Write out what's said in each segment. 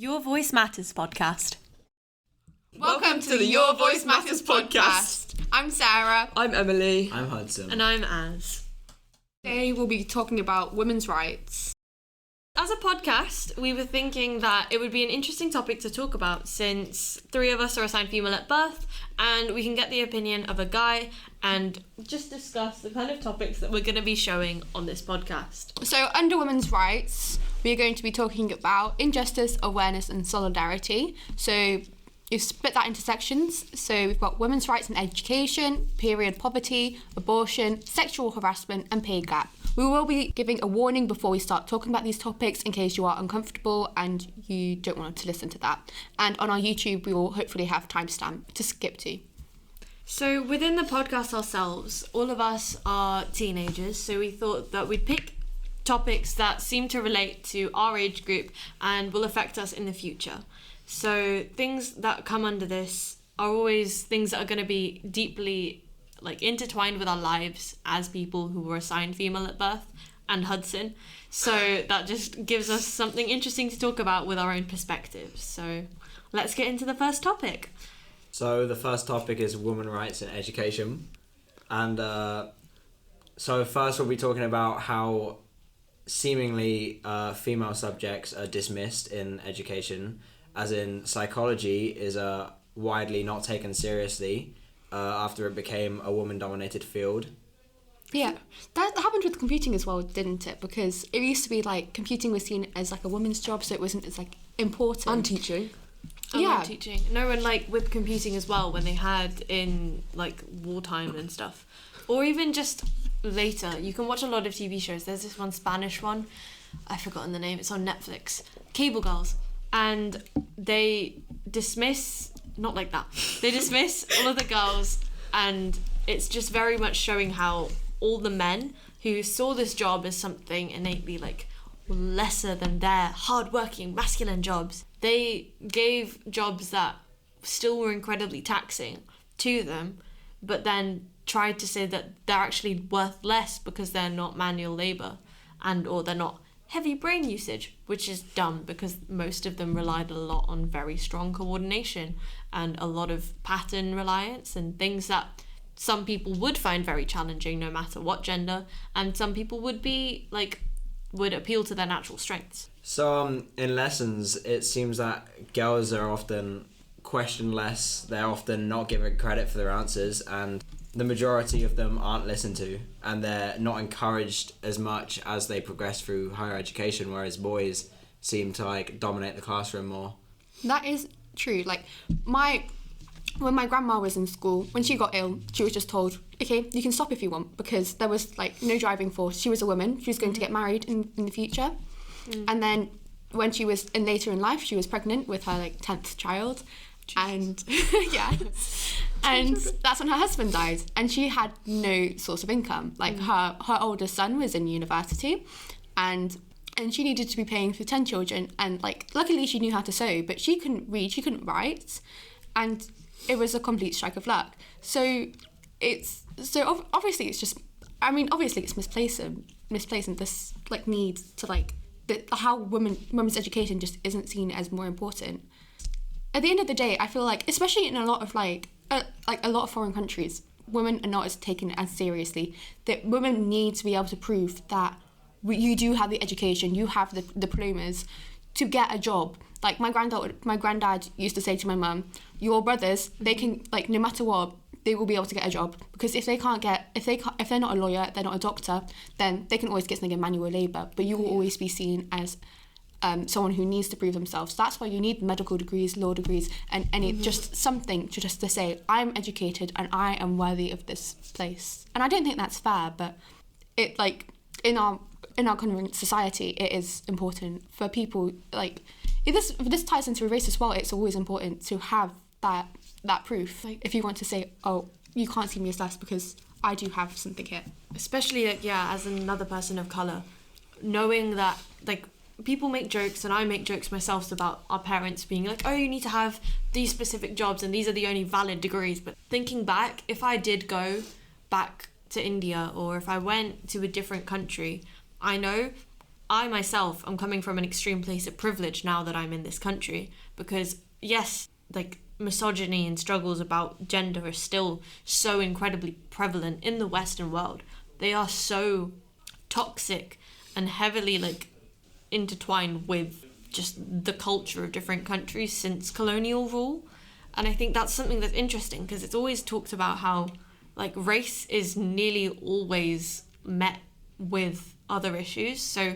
Your Voice Matters podcast. Welcome to the Your Voice Matters podcast. I'm Sarah. I'm Emily. I'm Hudson. And I'm Az. Today we'll be talking about women's rights. As a podcast, we were thinking that it would be an interesting topic to talk about since 3 of us are assigned female at birth and we can get the opinion of a guy and just discuss the kind of topics that we're going to be showing on this podcast. So under women's rights, we're going to be talking about injustice, awareness and solidarity. So you've split that into sections. So we've got women's rights in education, period poverty, abortion, sexual harassment and pay gap. We will be giving a warning before we start talking about these topics in case you are uncomfortable and you don't want to listen to that. And on our YouTube, we will hopefully have timestamp to skip to. So within the podcast ourselves, all of us are teenagers, so we thought that we'd pick topics that seem to relate to our age group and will affect us in the future. So things that come under this are always things that are going to be deeply intertwined with our lives as people who were assigned female at birth, and Hudson. So that just gives us something interesting to talk about with our own perspectives. So let's get into the first topic. So the first topic is women's rights in education. And so first we'll be talking about how seemingly female subjects are dismissed in education, as in psychology is widely not taken seriously after it became a woman-dominated field. Yeah, that happened with computing as well, didn't it? Because it used to be computing was seen as a woman's job, so it wasn't as important. And teaching. Yeah, teaching. No, and with computing as well, when they had in wartime and stuff, or even just later, you can watch a lot of TV shows. There's this one Spanish one, I've forgotten the name. It's on Netflix. Cable Girls, and they dismiss not like that. They dismiss all of the girls, and it's just very much showing how all the men who saw this job as something innately lesser than their hard-working masculine jobs, they gave jobs that still were incredibly taxing to them, but then tried to say that they're actually worth less because they're not manual labour or they're not heavy brain usage, which is dumb because most of them relied a lot on very strong coordination and a lot of pattern reliance and things that some people would find very challenging no matter what gender, and some people would appeal to their natural strengths. So in lessons, it seems that girls are often questioned less, they're often not given credit for their answers, and the majority of them aren't listened to, and they're not encouraged as much as they progress through higher education, whereas boys seem to dominate the classroom more. That is true. When my grandma was in school, when she got ill, she was just told, okay, you can stop if you want, because there was no driving force. She was a woman, she was going to get married in the future. And then when she was later in life, she was pregnant with her 10th child. Jesus. And yeah, and that's when her husband died, and she had no source of income. Her oldest son was in university, and she needed to be paying for 10 children, and luckily she knew how to sew, but she couldn't read, she couldn't write, and it was a complete strike of luck. So obviously it's just, obviously it's misplacing this need to how women's education just isn't seen as more important. At the end of the day, I feel especially in a lot of a lot of foreign countries, women are not as taken as seriously. That women need to be able to prove that you do have the education, you have the diplomas to get a job. My granddad used to say to my mum, your brothers, they can no matter what, they will be able to get a job, because if they're not a lawyer, they're not a doctor, then they can always get something in manual labour, but you will always be seen as someone who needs to prove themselves. That's why you need medical degrees, law degrees, and just something to say, I'm educated and I am worthy of this place. And I don't think that's fair, but it in our current society, it is important for people if this ties into race as well. It's always important to have that proof. If you want to say, oh, you can't see me as less because I do have something here. Especially as another person of colour, knowing that people make jokes, and I make jokes myself about our parents being oh, you need to have these specific jobs and these are the only valid degrees. But thinking back, if I did go back to India or if I went to a different country, I know I myself am coming from an extreme place of privilege now that I'm in this country, because yes, like misogyny and struggles about gender are still so incredibly prevalent in the Western world. They are so toxic and heavily like intertwined with just the culture of different countries since colonial rule. And I think that's something that's interesting, because it's always talked about how like race is nearly always met with other issues. So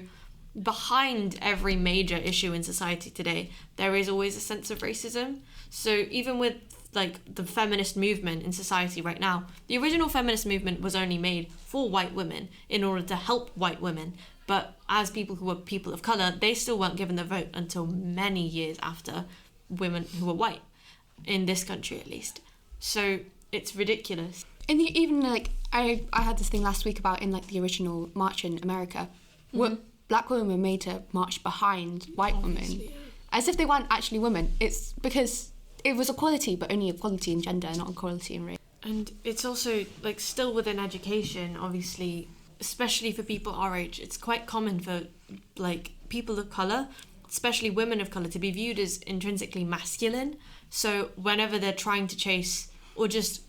behind every major issue in society today, there is always a sense of racism. So even with like the feminist movement in society right now, the original feminist movement was only made for white women in order to help white women. But as people who were people of colour, they still weren't given the vote until many years after women who were white, in this country at least. So it's ridiculous. And even like I had this thing last week about in like the original march in America, what black women were made to march behind white women, as if they weren't actually women. It's because it was equality, but only equality in gender, not equality in race. And it's also like still within education, obviously, especially for people our age, it's quite common for like people of colour, especially women of colour, to be viewed as intrinsically masculine. So whenever they're trying to chase or just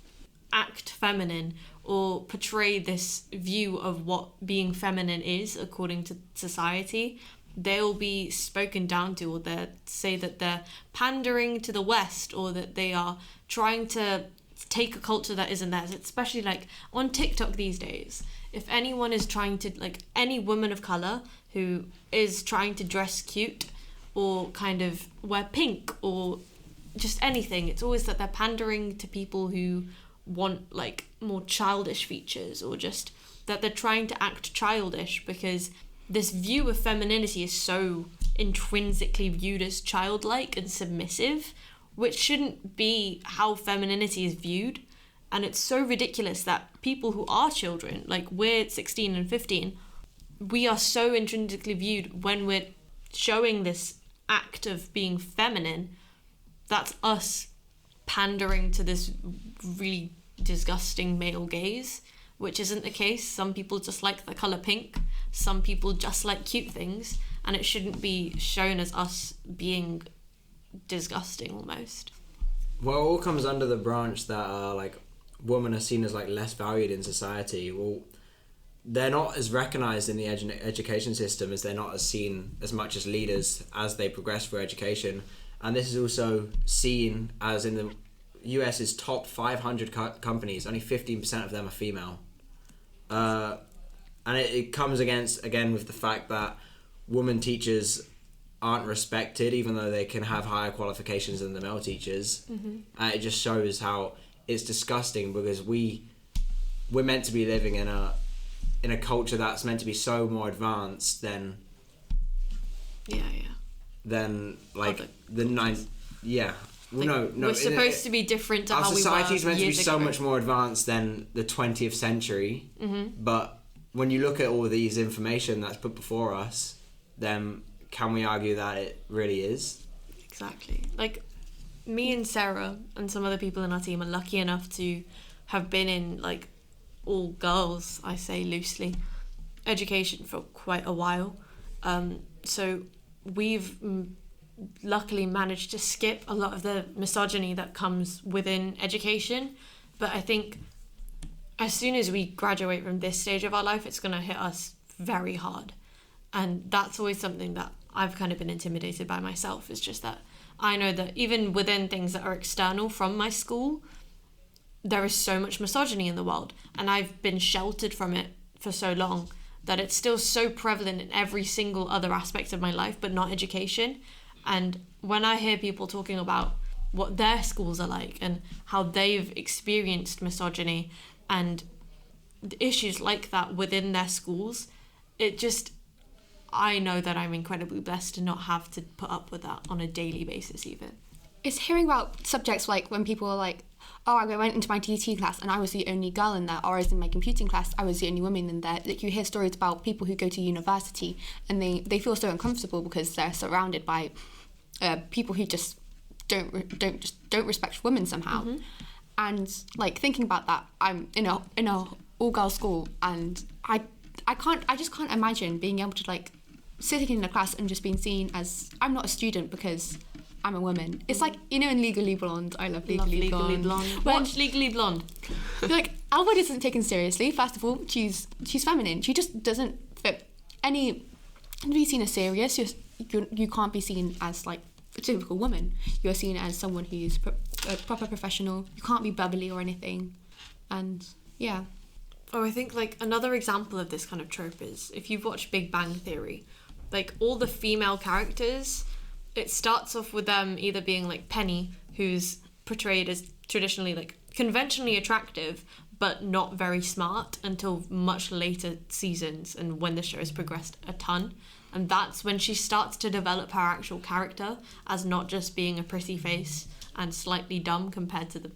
act feminine or portray this view of what being feminine is according to society, they'll be spoken down to, or they'll say that they're pandering to the West, or that they are trying to take a culture that isn't theirs. Especially like on TikTok these days, if anyone is trying to, like any woman of colour who is trying to dress cute or kind of wear pink or just anything, it's always that they're pandering to people who want like more childish features, or just that they're trying to act childish, because this view of femininity is so intrinsically viewed as childlike and submissive, which shouldn't be how femininity is viewed. And it's so ridiculous that people who are children, like we're 16 and 15, we are so intrinsically viewed when we're showing this act of being feminine. That's us pandering to this really disgusting male gaze, which isn't the case. Some people just like the colour pink, some people just like cute things, and it shouldn't be shown as us being disgusting almost. Well, it all comes under the branch that like women are seen as like less valued in society. Well, they're not as recognised in the education system, as they're not as seen as much as leaders as they progress through education. And this is also seen as in the US's top 500 companies, only 15% of them are female. And it comes again with the fact that women teachers aren't respected, even though they can have higher qualifications than the male teachers. And it just shows how it's disgusting, because we're meant to be living in a culture that's meant to be so more advanced than than like the ninth. Well, like, no. We're supposed to be different to our how we were society's meant to be years so ago. much more advanced than the 20th century. But when you look at all these information that's put before us, then can we argue that it really is? Exactly. Like, me and Sarah and some other people in our team are lucky enough to have been in, like, all girls, I say loosely, education for quite a while. So we've luckily managed to skip a lot of the misogyny that comes within education. But I think as soon as we graduate from this stage of our life, it's going to hit us very hard. And that's always something that I've kind of been intimidated by myself. It's just that I know that even within things that are external from my school, there is so much misogyny in the world. And I've been sheltered from it for so long that it's still so prevalent in every single other aspect of my life, but not education. And when I hear people talking about what their schools are like and how they've experienced misogyny and issues like that within their schools, it just, I know that I'm incredibly blessed to not have to put up with that on a daily basis even. It's hearing about subjects like when people are like, oh, I went into my DT class and I was the only girl in there, or I was in my computing class, I was the only woman in there. Like, you hear stories about people who go to university and they feel so uncomfortable because they're surrounded by people who just don't respect women somehow. And like thinking about that, I'm in a all girls school, and I just can't imagine being able to like sitting in a class and just being seen as, I'm not a student because I'm a woman. It's like, you know, in Legally Blonde, I love Legally Blonde. Watch Legally Blonde. Like, Albert isn't taken seriously. First of all, she's feminine. She just doesn't fit any. To be seen as serious, you can't be seen as like a typical woman. You're seen as someone who's a proper professional. You can't be bubbly or anything, and yeah. Oh, I think like another example of this kind of trope is if you've watched Big Bang Theory, like all the female characters, it starts off with them either being like Penny, who's portrayed as traditionally like conventionally attractive but not very smart until much later seasons and when the show has progressed a ton. And that's when she starts to develop her actual character as not just being a pretty face and slightly dumb compared to the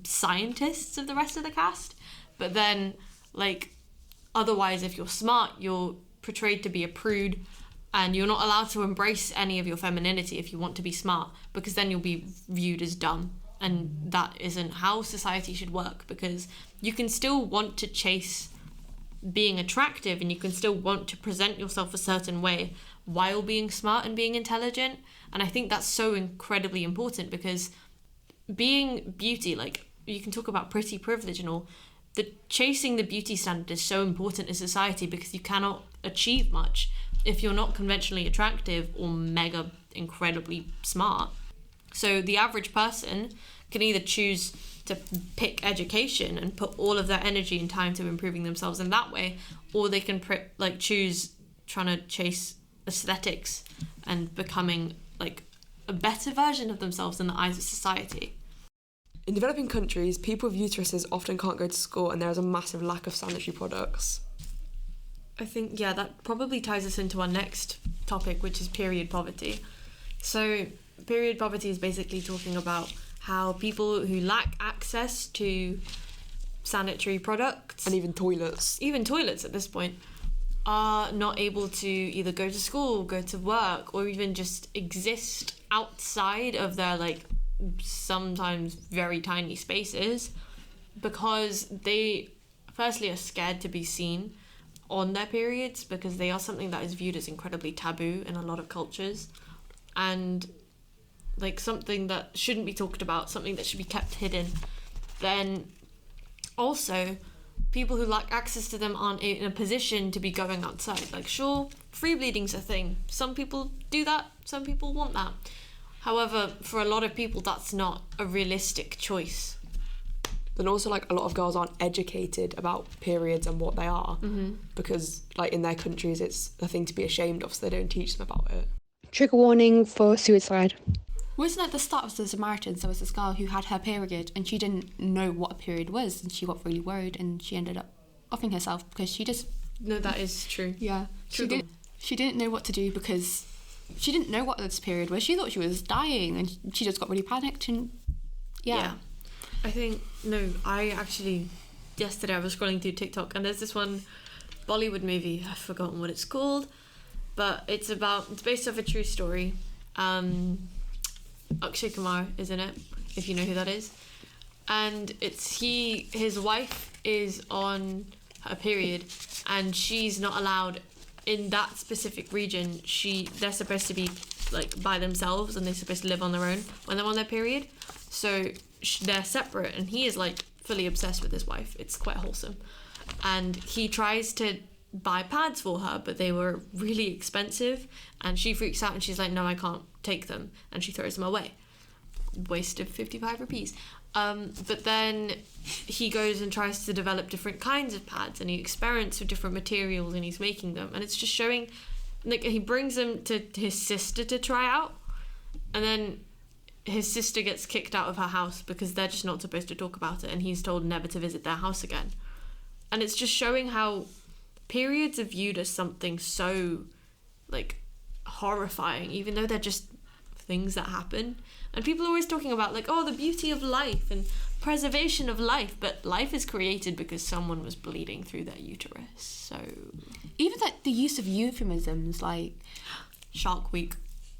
scientists of the rest of the cast. But then, like, otherwise, if you're smart, you're portrayed to be a prude and you're not allowed to embrace any of your femininity if you want to be smart, because then you'll be viewed as dumb. And that isn't how society should work, because you can still want to chase being attractive and you can still want to present yourself a certain way while being smart and being intelligent. And I think that's so incredibly important, because being beauty, like you can talk about pretty privilege and all, the chasing the beauty standard is so important in society, because you cannot achieve much if you're not conventionally attractive or mega incredibly smart. So the average person can either choose to pick education and put all of their energy and time to improving themselves in that way, or they can choose trying to chase aesthetics and becoming like a better version of themselves in the eyes of society. In developing countries, people with uteruses often can't go to school and there is a massive lack of sanitary products. I think, yeah, that probably ties us into our next topic, which is period poverty. So period poverty is basically talking about how people who lack access to sanitary products And even toilets at this point, are not able to either go to school, go to work, or even just exist outside of their like sometimes very tiny spaces, because they firstly are scared to be seen on their periods, because they are something that is viewed as incredibly taboo in a lot of cultures, and like something that shouldn't be talked about, something that should be kept hidden. Then also people who lack access to them aren't in a position to be going outside. Like, sure, free bleeding's a thing. Some people do that, some people want that. However, for a lot of people, that's not a realistic choice. Then also, like, a lot of girls aren't educated about periods and what they are, because, like, in their countries, it's a thing to be ashamed of, so they don't teach them about it. Trigger warning for suicide. Wasn't at the start of the Samaritans, there was this girl who had her period and she didn't know what a period was, and she got really worried and she ended up offing herself because she just... No, that is true. Yeah. She didn't know what to do because she didn't know what this period was. She thought she was dying and she just got really panicked and... Yeah. I think, no, yesterday I was scrolling through TikTok and there's this one Bollywood movie, I've forgotten what it's called, but it's based off a true story. Akshay Kumar is in it, if you know who that is. And his wife is on her period and she's not allowed in that specific region. They're supposed to be like by themselves and they're supposed to live on their own when they're on their period. So they're separate and he is like fully obsessed with his wife. It's quite wholesome. And he tries to buy pads for her, but they were really expensive and she freaks out and she's like, no, I can't take them, and she throws them away. Waste of 55 rupees. But then he goes and tries to develop different kinds of pads and he experiments with different materials and he's making them, and it's just showing, like, he brings them to his sister to try out, and then his sister gets kicked out of her house because they're just not supposed to talk about it and he's told never to visit their house again. And it's just showing how periods are viewed as something so like horrifying, even though they're just things that happen. And people are always talking about like, oh, the beauty of life and preservation of life, but life is created because someone was bleeding through their uterus. So even like the use of euphemisms, like Shark Week,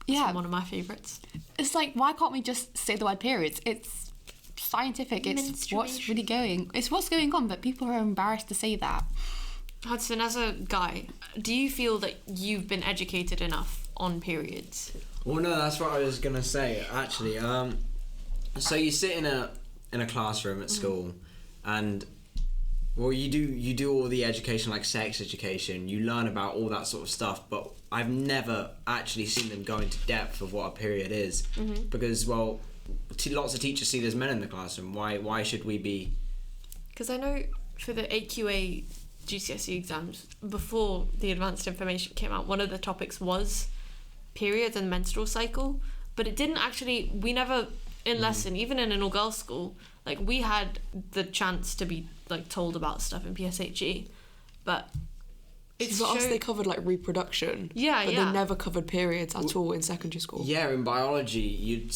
yeah, one of my favorites. It's like, why can't we just say the word periods? It's scientific, it's what's really going on, but people are embarrassed to say that. Hudson, as a guy, do you feel that you've been educated enough on periods? Well, no, that's what I was gonna say actually. So you sit in a classroom at school, and well, you do all the education, like sex education. You learn about all that sort of stuff, but I've never actually seen them go into depth of what a period is, because well, lots of teachers see there's men in the classroom. Why should we be? Because I know for the AQA GCSE exams, before the advanced information came out, one of the topics was periods and menstrual cycle, but it didn't actually, we never in lesson, even in an all-girls school, like we had the chance to be like told about stuff in PSHE, but it's for us they covered like reproduction, but they never covered periods at all in secondary school. Yeah, in biology you'd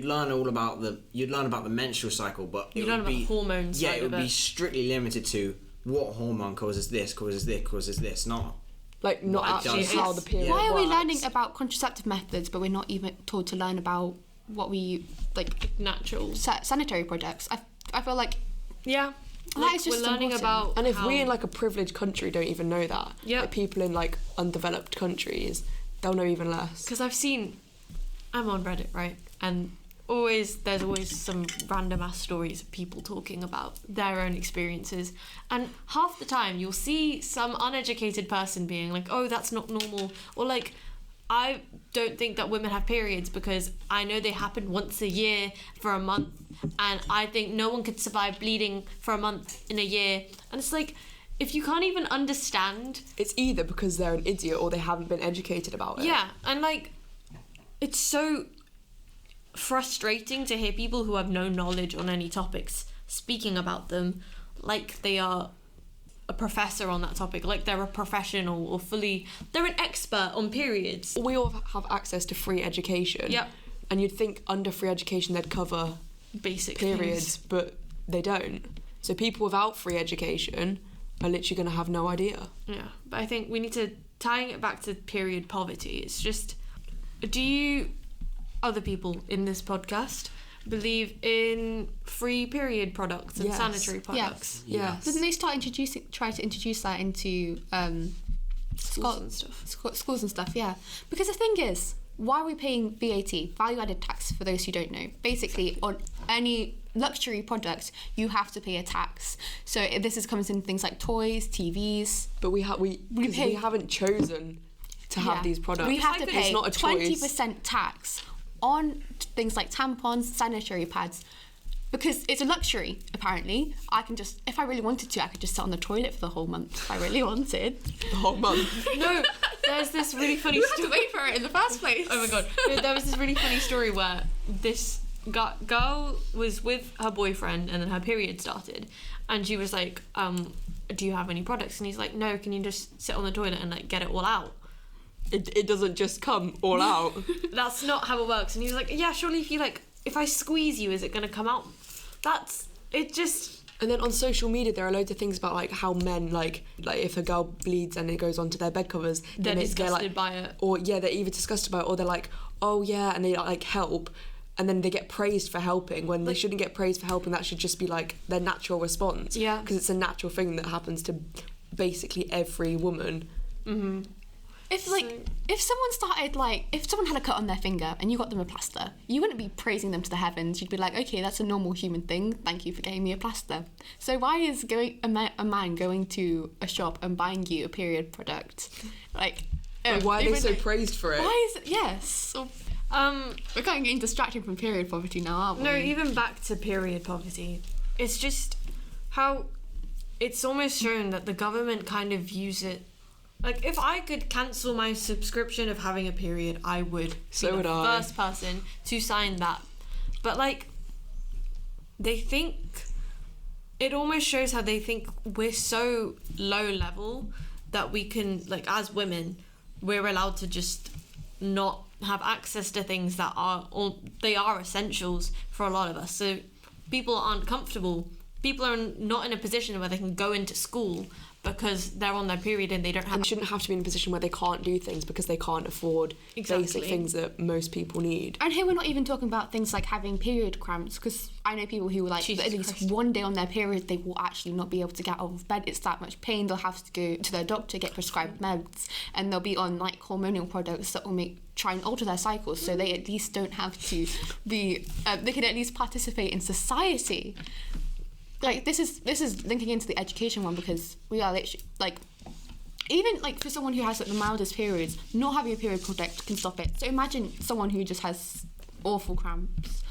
learn about the menstrual cycle, but you'd learn about the hormones. Yeah, it would be strictly limited to what hormone causes this, not actually how the period Why are we works. learning about contraceptive methods, but we're not even told to learn about what we like natural sanitary products? I feel like that is just we're learning important. about. And if we in like a privileged country don't even know that, Yeah. like people in like undeveloped countries, they'll know even less. Because I'm on Reddit, right, and there's always some random ass stories of people talking about their own experiences, and half the time you'll see some uneducated person being like, oh, that's not normal, or like, I don't think that women have periods because I know they happen once a year for a month, and I think no one could survive bleeding for a month in a year. And it's like, if you can't even understand, It's either because they're an idiot or they haven't been educated about it. yeah, and like, it's so frustrating to hear people who have no knowledge on any topics speaking about them like they are a professor on that topic, like they're a professional or they're an expert on periods. We all have access to free education. Yep. And you'd think under free education they'd cover Basic periods, things. but they don't. So people without free education are literally going to have no idea. Yeah, but I think we need to, tying it back to period poverty, it's just, do you, other people in this podcast, believe in free period products and Yes. sanitary products? Yes. didn't they try to introduce that into Schools and stuff. schools and stuff? Yeah, because the thing is, why are we paying VAT, value-added tax, for those who don't know? Basically, on any luxury product, you have to pay a tax. So this comes in things like toys, TVs. But we haven't chosen to have these products. We have to It's pay not a choice. 20% tax on things like tampons, sanitary pads, because it's a luxury, apparently. I can just, if I really wanted to, I could just sit on the toilet for the whole month if I really wanted. The whole month. No, there's this really funny You have story. to wait for it in the first place. Oh my god. There was this really funny story where this girl was with her boyfriend and then her period started, and she was like, do you have any products? And he's like, no, can you just sit on the toilet and like get it all out? It doesn't just come all out. That's not how it works. And he was like, yeah, surely if I squeeze you, is it going to come out? And then on social media there are loads of things about like how men like if a girl bleeds and it goes onto their bed covers, They're disgusted like, by it. or yeah, they're either disgusted by it or they're like, oh yeah, and they like help, and then they get praised for helping when they shouldn't get praised for helping. That should just be like their natural response. Yeah. Because it's a natural thing that happens to basically every woman. Mm-hmm. If someone started if someone had a cut on their finger and you got them a plaster, you wouldn't be praising them to the heavens. You'd be like, okay, that's a normal human thing. Thank you for getting me a plaster. So why is a man going to a shop and buying you a period product? Why are they so praised for it? Why is it? Yes. We're kind of getting distracted from period poverty now, aren't we? No, even back to period poverty. It's just how it's almost shown that the government kind of views it. Like, if I could cancel my subscription of having a period, I would So be would the I. first person to sign that. But, like, they think... It almost shows how they think we're so low level that we can, like, as women, we're allowed to just not have access to things that are... Or they are essentials for a lot of us. So people aren't comfortable people are not in a position where they can go into school because they're on their period and they don't have... And shouldn't have to be in a position where they can't do things because they can't afford basic things that most people need. And here we're not even talking about things like having period cramps, because I know people who like Jesus at least Christ. one day on their period they will actually not be able to get out of bed. It's that much pain. They'll have to go to their doctor, get prescribed meds, and they'll be on like hormonal products that will try and alter their cycles, so they at least don't have to be they can at least participate in society. Like this is linking into the education one, because we are literally like, even like for someone who has like the mildest periods, not having a period product can stop it. So imagine someone who just has awful cramps.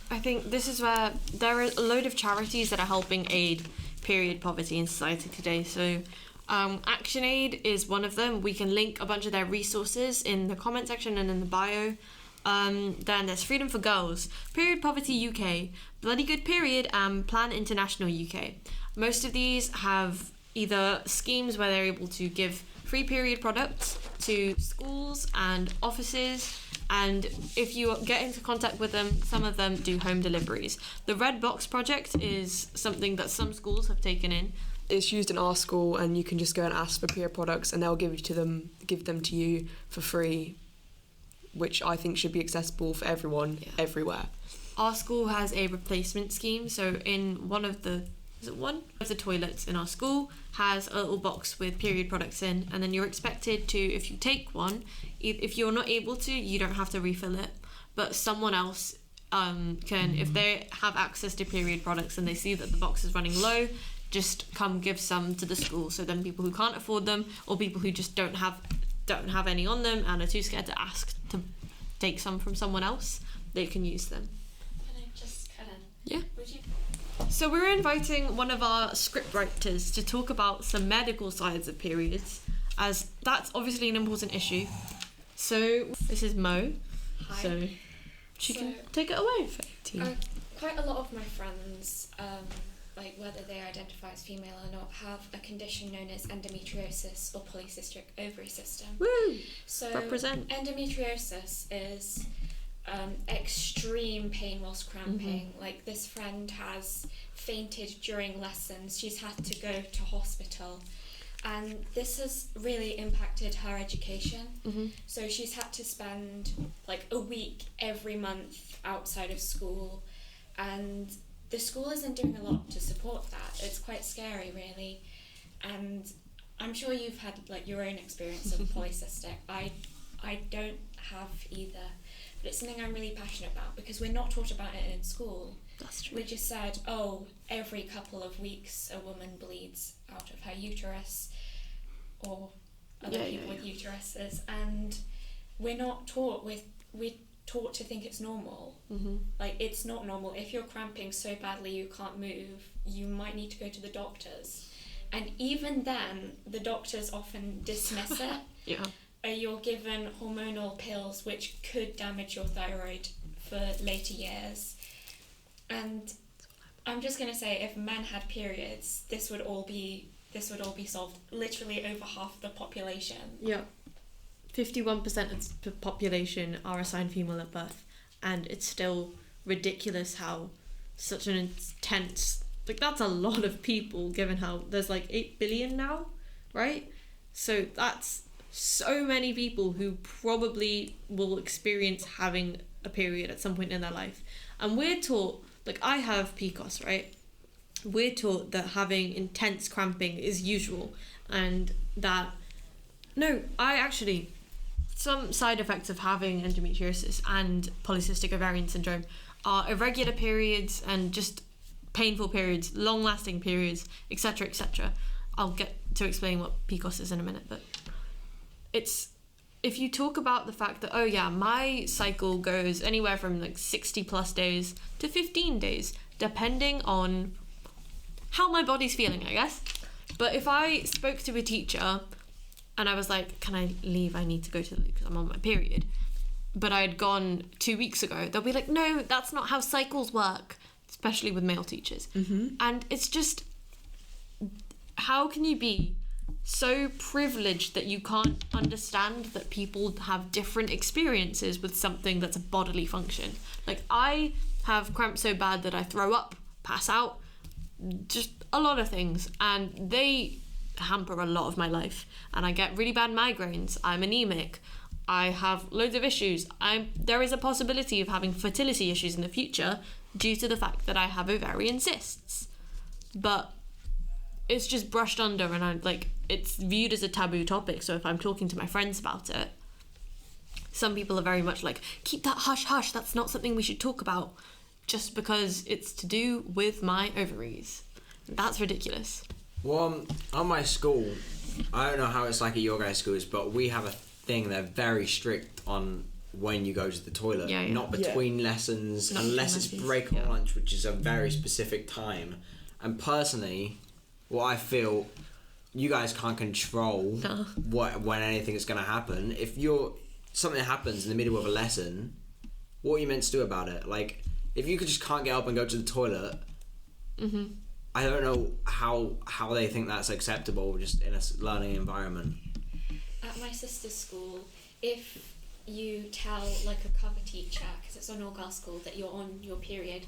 I think this is where there are a load of charities that are helping aid period poverty in society today. So ActionAid is one of them. We can link a bunch of their resources in the comment section and in the bio. Then there's Freedom for Girls, Period Poverty UK, Bloody Good Period, and Plan International UK. Most of these have either schemes where they're able to give free period products to schools and offices, and if you get into contact with them, some of them do home deliveries. The Red Box Project is something that some schools have taken in. It's used in our school, and you can just go and ask for period products and they'll give them to you for free, which I think should be accessible for everyone, everywhere. Our school has a replacement scheme, so in one of the toilets in our school has a little box with period products in, and then you're expected to, if you take one, if you're not able to, you don't have to refill it, but someone else can, if they have access to period products and they see that the box is running low, just come give some to the school. So then people who can't afford them, or people who just don't have any on them and are too scared to ask to take some from someone else, they can use them. Can I just kind of... Yeah. Would you... So we're inviting one of our script writers to talk about some medical sides of periods, as that's obviously an important issue. So this is Mo. Hi. So she can take it away. Quite a lot of my friends, like whether they identify as female or not, have a condition known as endometriosis or polycystic ovary system. Woo! So Represent. Endometriosis is extreme pain whilst cramping. Like this friend has fainted during lessons. She's had to go to hospital. And this has really impacted her education. So she's had to spend like a week every month outside of school, and the school isn't doing a lot to support that. It's quite scary, really. And I'm sure you've had like your own experience of polycystic. I don't have either, but it's something I'm really passionate about because we're not taught about it in school. That's true. We just said, oh, every couple of weeks a woman bleeds out of her uterus, or other people with uteruses, and we're not taught. We're taught to think it's normal. Like, it's not normal. If you're cramping so badly you can't move, you might need to go to the doctors, and even then the doctors often dismiss it. You're given hormonal pills which could damage your thyroid for later years. And I'm just gonna say, if men had periods, this would all be solved. Literally over half the population. 51% of the population are assigned female at birth, and it's still ridiculous how such an intense, like, that's a lot of people given how there's like 8 billion now, right? So that's so many people who probably will experience having a period at some point in their life. And we're taught, like, I have PCOS, right? We're taught that having intense cramping is usual, and that some side effects of having endometriosis and polycystic ovarian syndrome are irregular periods and just painful periods, long-lasting periods, etc., etc. I'll get to explain what PCOS is in a minute, but it's, if you talk about the fact that, oh yeah, my cycle goes anywhere from like 60 plus days to 15 days, depending on how my body's feeling, I guess. But if I spoke to a teacher and I was like, can I leave? I need to go to the loo because I'm on my period. But I had gone 2 weeks ago. They'll be like, no, that's not how cycles work, especially with male teachers. And it's just, how can you be so privileged that you can't understand that people have different experiences with something that's a bodily function? Like, I have cramps so bad that I throw up, pass out, just a lot of things, and they hamper a lot of my life, and I get really bad migraines. I'm anemic. I have loads of issues. There is a possibility of having fertility issues in the future due to the fact that I have ovarian cysts. But it's just brushed under, and it's viewed as a taboo topic. So if I'm talking to my friends about it, some people are very much like, keep that hush hush, that's not something we should talk about, just because it's to do with my ovaries. That's ridiculous. Well, on my school, I don't know how it's like at your guys' schools, but we have a thing, they're very strict on when you go to the toilet. Yeah. Not between lessons, Not unless between it's lessons, break or lunch, which is a very specific time. And personally, what I feel, you guys can't control when anything is going to happen. If something happens in the middle of a lesson, what are you meant to do about it? Like, if you just can't get up and go to the toilet, I don't know how they think that's acceptable just in a learning environment. At my sister's school, if you tell like a cover teacher, because it's an all-girls school, that you're on your period,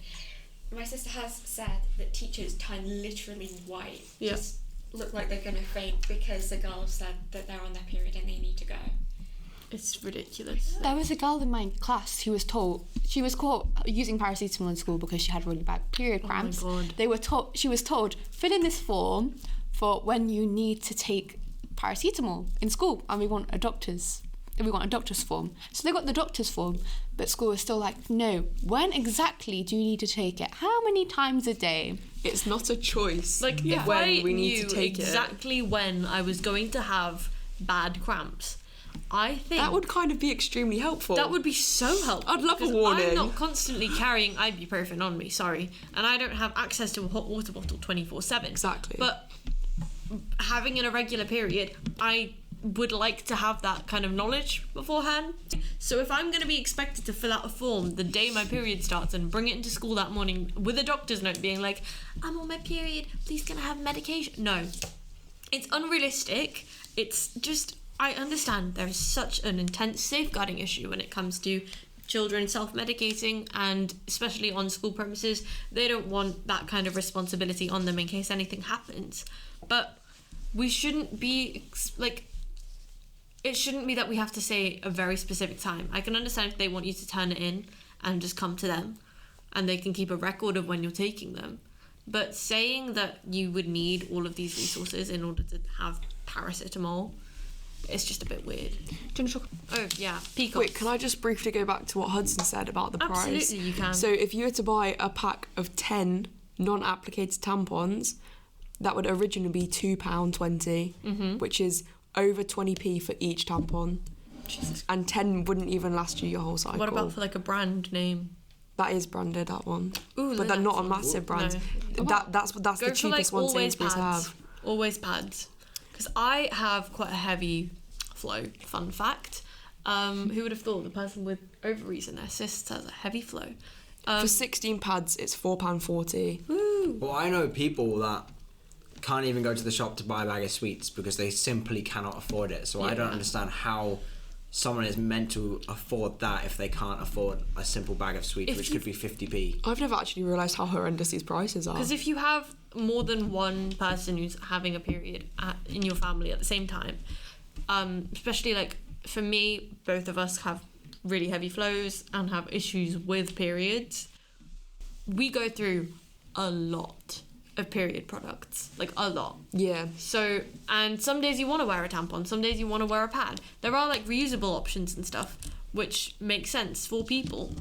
my sister has said that teachers turn literally white, just look like they're going to faint because the girl said that they're on their period and they need to go. It's ridiculous. There was a girl in my class who was told she was caught using paracetamol in school because she had really bad period cramps. Oh my God. She was told, fill in this form for when you need to take paracetamol in school, and we want a doctor's form. So they got the doctor's form, but school was still like, no, when exactly do you need to take it? How many times a day? It's not a choice. Like, if when I we knew need to take exactly when I was going to have bad cramps, I think that would kind of be extremely helpful. that would be so helpful. I'd love a because warning. I'm not constantly carrying ibuprofen on me, sorry, and I don't have access to a hot water bottle 24/7. Exactly. But having an irregular period, I would like to have that kind of knowledge beforehand. So if I'm going to be expected to fill out a form the day my period starts and bring it into school that morning with a doctor's note being like, I'm on my period, please can I have medication? No. It's unrealistic. It's just, I understand there is such an intense safeguarding issue when it comes to children self-medicating, and especially on school premises, they don't want that kind of responsibility on them in case anything happens. But we shouldn't be, it shouldn't be that we have to say a very specific time. I can understand if they want you to turn it in and just come to them, and they can keep a record of when you're taking them. But saying that you would need all of these resources in order to have paracetamol, it's just a bit weird. Oh, yeah, peacocks. Wait, can I just briefly go back to what Hudson said about the price? Absolutely, you can. So if you were to buy a pack of 10 non-applicated tampons, that would originally be £2.20, which is over 20p for each tampon. Jesus. And 10 wouldn't even last you your whole cycle. What about for a brand name? That is branded, that one. Ooh, but they're not a massive brand. No. That's the cheapest one Sainsbury's have. Always pads. Because I have quite a heavy flow, fun fact. Who would have thought the person with ovaries and their cysts has a heavy flow? For 16 pads, it's £4.40. Woo. Well, I know people that can't even go to the shop to buy a bag of sweets because they simply cannot afford it. So I don't understand how someone is meant to afford that if they can't afford a simple bag of sweets, which could be 50p. I've never actually realised how horrendous these prices are. Because if you have more than one person who's having a period in your family at the same time, especially for me, both of us have really heavy flows and have issues with periods. We go through a lot of period products, a lot. Yeah. So, and some days you want to wear a tampon, some days you want to wear a pad. There are reusable options and stuff, which makes sense for people.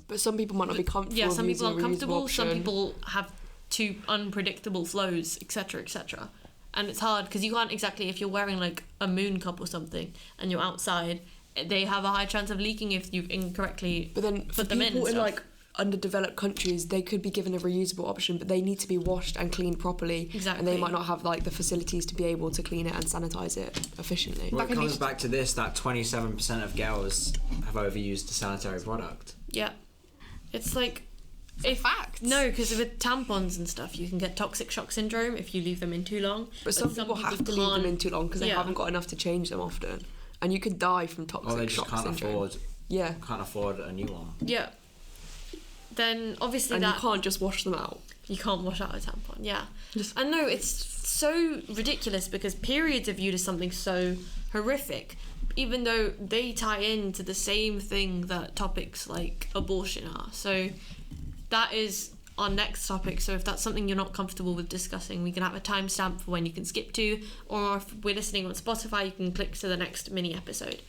But some people might not be comfortable. Yeah, some people using aren't a reusable comfortable, some option. people have too unpredictable flows, etc., etc. And it's hard because you can't exactly, if you're wearing a moon cup or something and you're outside, they have a high chance of leaking if you incorrectly But then for put them in. people and in stuff. underdeveloped countries, they could be given a reusable option, but they need to be washed and cleaned properly. Exactly. And they might not have the facilities to be able to clean it and sanitize it efficiently. Well, it comes back to this, that 27% of girls have overused a sanitary product. Yeah. It's facts. No, because with tampons and stuff, you can get toxic shock syndrome if you leave them in too long. But some people have to leave them in too long because they Yeah. haven't got enough to change them often. And you could die from toxic Or they just shock can't syndrome. afford a new one. Yeah. Then obviously And that you can't just wash them out. You can't wash out a tampon, yeah. And no, it's so ridiculous because periods are viewed as something so horrific, even though they tie into the same thing that topics like abortion are. So that is our next topic. So if that's something you're not comfortable with discussing, we can have a timestamp for when you can skip to, or if we're listening on Spotify, you can click to the next mini episode.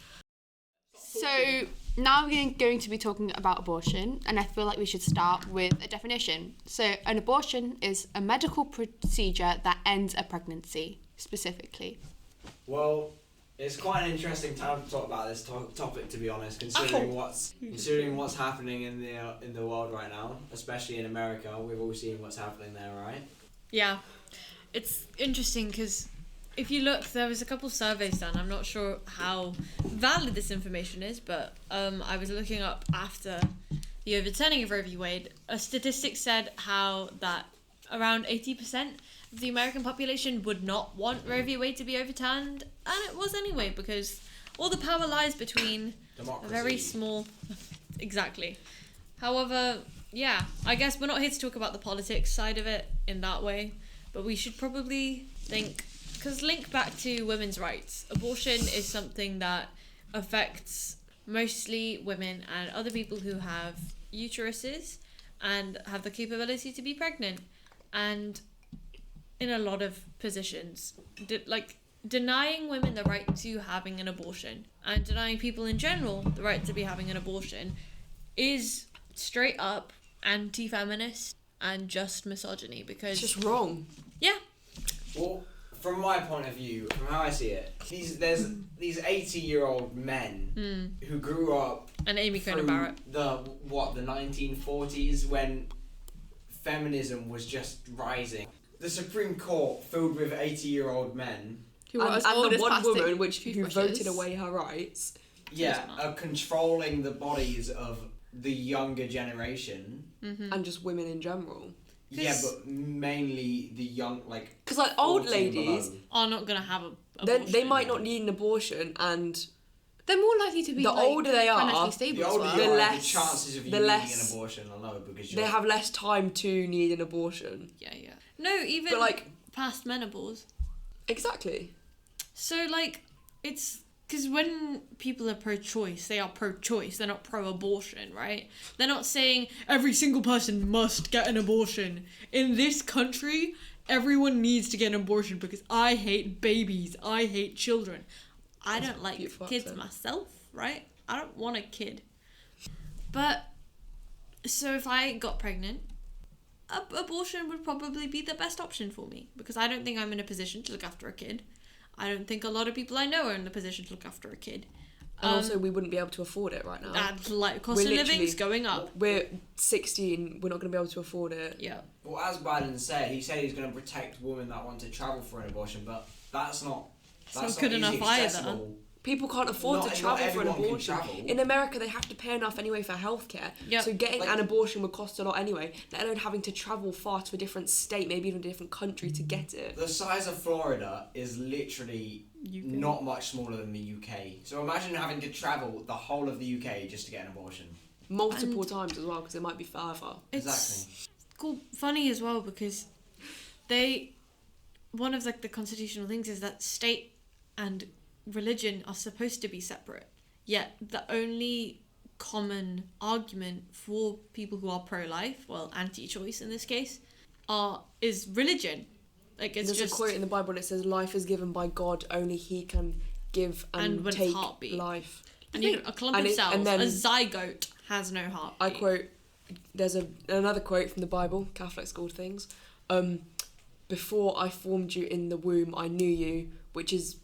So now we're going to be talking about abortion, and I feel like we should start with a definition. So an abortion is a medical procedure that ends a pregnancy, specifically. Well, it's quite an interesting time to talk about this topic, to be honest, considering what's happening in the world right now, especially in America. We've all seen what's happening there, right? Yeah, it's interesting because if you look, there was a couple surveys done. I'm not sure how valid this information is, but I was looking up after the overturning of Roe v. Wade. A statistic said how that around 80% of the American population would not want Roe v. Wade to be overturned, and it was anyway, because all the power lies between Democracy. a very small... Exactly. However, yeah, I guess we're not here to talk about the politics side of it in that way, but we should probably think... Because link back to women's rights, abortion is something that affects mostly women and other people who have uteruses and have the capability to be pregnant. And in a lot of positions, denying women the right to having an abortion and denying people in general the right to be having an abortion is straight up anti-feminist and just misogyny, because... It's just wrong. Yeah. Well, from my point of view, from how I see it, there's these 80-year-old men who grew up And Amy Coney through Barrett. the 1940s, when feminism was just rising. The Supreme Court filled with 80-year-old men. Who are as And old the as one plastic woman who toothbrushes. voted away her rights. Yeah, are controlling the bodies of the younger generation. And just women in general. Yeah, but mainly the young, like... Because like old 14 ladies, below. Are not going to have a then abortion. they might not need an abortion, and They're more likely to be The older they are, financially stable The as older well. you are, the less- chances of you the needing less- an abortion are low, because they have less time to need an abortion. Yeah. No, even But like, past menopause. exactly. So, like, it's... Because when people are pro-choice, they are pro-choice. They're not pro-abortion, right? They're not saying every single person must get an abortion. In this country, everyone needs to get an abortion because I hate babies. I hate children. I don't like beautiful kids accent. myself, right? I don't want a kid. But, so if I got pregnant, abortion would probably be the best option for me, because I don't think I'm in a position to look after a kid. I don't think a lot of people I know are in the position to look after a kid. And also, we wouldn't be able to afford it right now. And like cost We're of living's literally- going up. We're 16, we're not going to be able to afford it. Yeah. Well, as Biden said, he said he's going to protect women that want to travel for an abortion, but that's not not good enough easily either. accessible. People can't afford Not- to not travel for an everyone can abortion. travel. In America, they have to pay enough anyway for healthcare. Yep. So getting Like- an abortion would cost a lot anyway, let alone having to travel far to a different state, maybe even a different country to get it. The size of Florida is literally UK. not much smaller than the UK. So imagine having to travel the whole of the UK just to get an abortion. Multiple times as well, because it might be further. It's Exactly. cool, funny as well, because one of like the constitutional things is that state and religion are supposed to be separate. Yet the only common argument for people who are pro-life, well, anti-choice in this case, is religion. Like it's There's just a quote in the Bible and it says, "Life is given by God. Only He can give and with take heartbeat. life." and you know, a clump and of it- cells. and then- A zygote has no heart. I quote, there's another quote from the Bible, Catholic school things. Before I formed you in the womb, I knew you, which is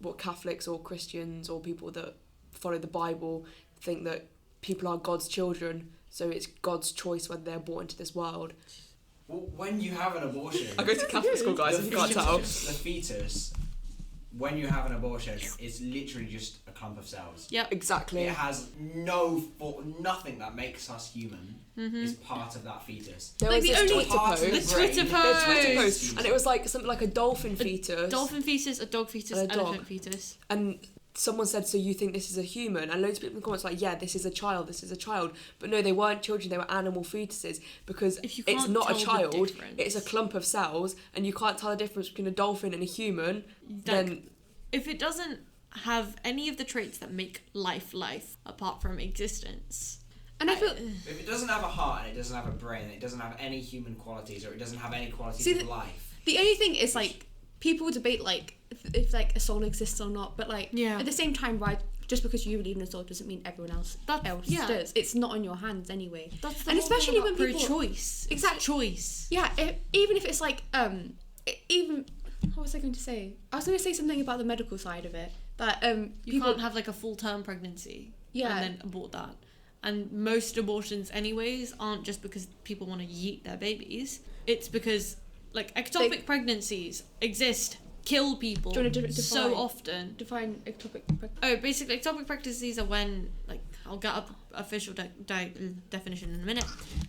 what Catholics or Christians or people that follow the Bible think, that people are God's children, so it's God's choice whether they're born into this world. Well, when you have an abortion, I go to Catholic school, guys, if you can't tell. the fetus, when you have an abortion, is literally just a clump of cells. Yep. Exactly. It has nothing that makes us human is part of that fetus. There Like was the this only- Twitter post. The Twitter The post. Twitter post, and it was like something like a dolphin fetus. Dolphin fetus, a dog fetus, And a dog. elephant fetus. And someone said, so you think this is a human? And loads of people in the comments were like, yeah, this is a child, but no, they weren't children, they were animal fetuses, because If you it's can't not a tell the child, difference. it's a clump of cells, and you can't tell the difference between a dolphin and a human, then if it doesn't have any of the traits that make life apart from existence. And I feel If it doesn't have a heart and it doesn't have a brain, and it doesn't have any human qualities, or it doesn't have any qualities See, of life. the only thing is, like, people debate, like, if like a soul exists or not, but like Yeah. at the same time, right, just because you believe in a soul doesn't mean everyone else does. It's not in your hands anyway. That's the And whole especially thing when about people pro-choice. Exact- It's choice. Yeah, even if it's like even what was I going to say? I was going to say something about the medical side of it, that You people can't have like a full-term pregnancy Yeah. and then abort that. And most abortions anyways aren't just because people want to yeet their babies. It's because like ectopic pregnancies exist, kill people Do you wanna so define- often. define ectopic. Oh, basically, ectopic pregnancies are when, like, I'll get up official definition in a minute,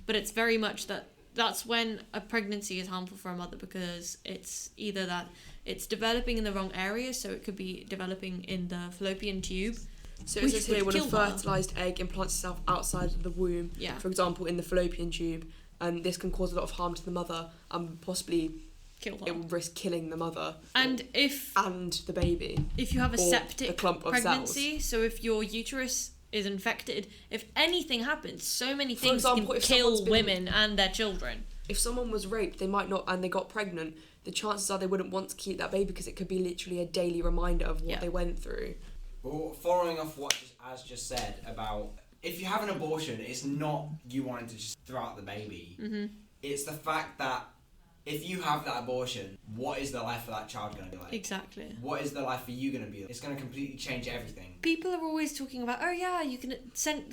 but it's very much that's when a pregnancy is harmful for a mother, because it's either that it's developing in the wrong area, so it could be developing in the fallopian tube. So Which it says here, would when a kill her. fertilised egg implants itself outside of the womb, Yeah. for example, in the fallopian tube, and this can cause a lot of harm to the mother, and possibly Kill it her. will risk killing the mother And if and the baby. you have a or the septic clump of pregnancy, so if your uterus is infected, if anything happens, so many For things example, can if kill someone's been- women and their children. If someone was raped, they might not, and they got pregnant, the chances are they wouldn't want to keep that baby because it could be literally a daily reminder of what Yeah. they went through. Well, following off what Az just said about if you have an abortion, it's not you wanting to just throw out the baby. Mm-hmm. It's the fact that if you have that abortion, what is the life of that child going to be like? Exactly. What is the life for you going to be like? It's going to completely change everything. People are always talking about, oh yeah, you can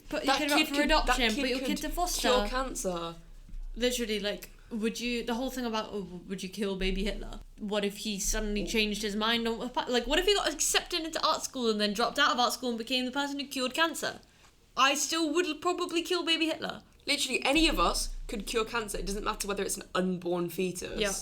put your That kid kid up for could- adoption, that kid put your could kid to foster. Cure cancer. Literally, like, the whole thing about, would you kill baby Hitler? What if he suddenly changed his mind on, like, what if he got accepted into art school and then dropped out of art school and became the person who cured cancer? I still would probably kill baby Hitler. Literally, any of us could cure cancer. It doesn't matter whether it's an unborn fetus. Yeah.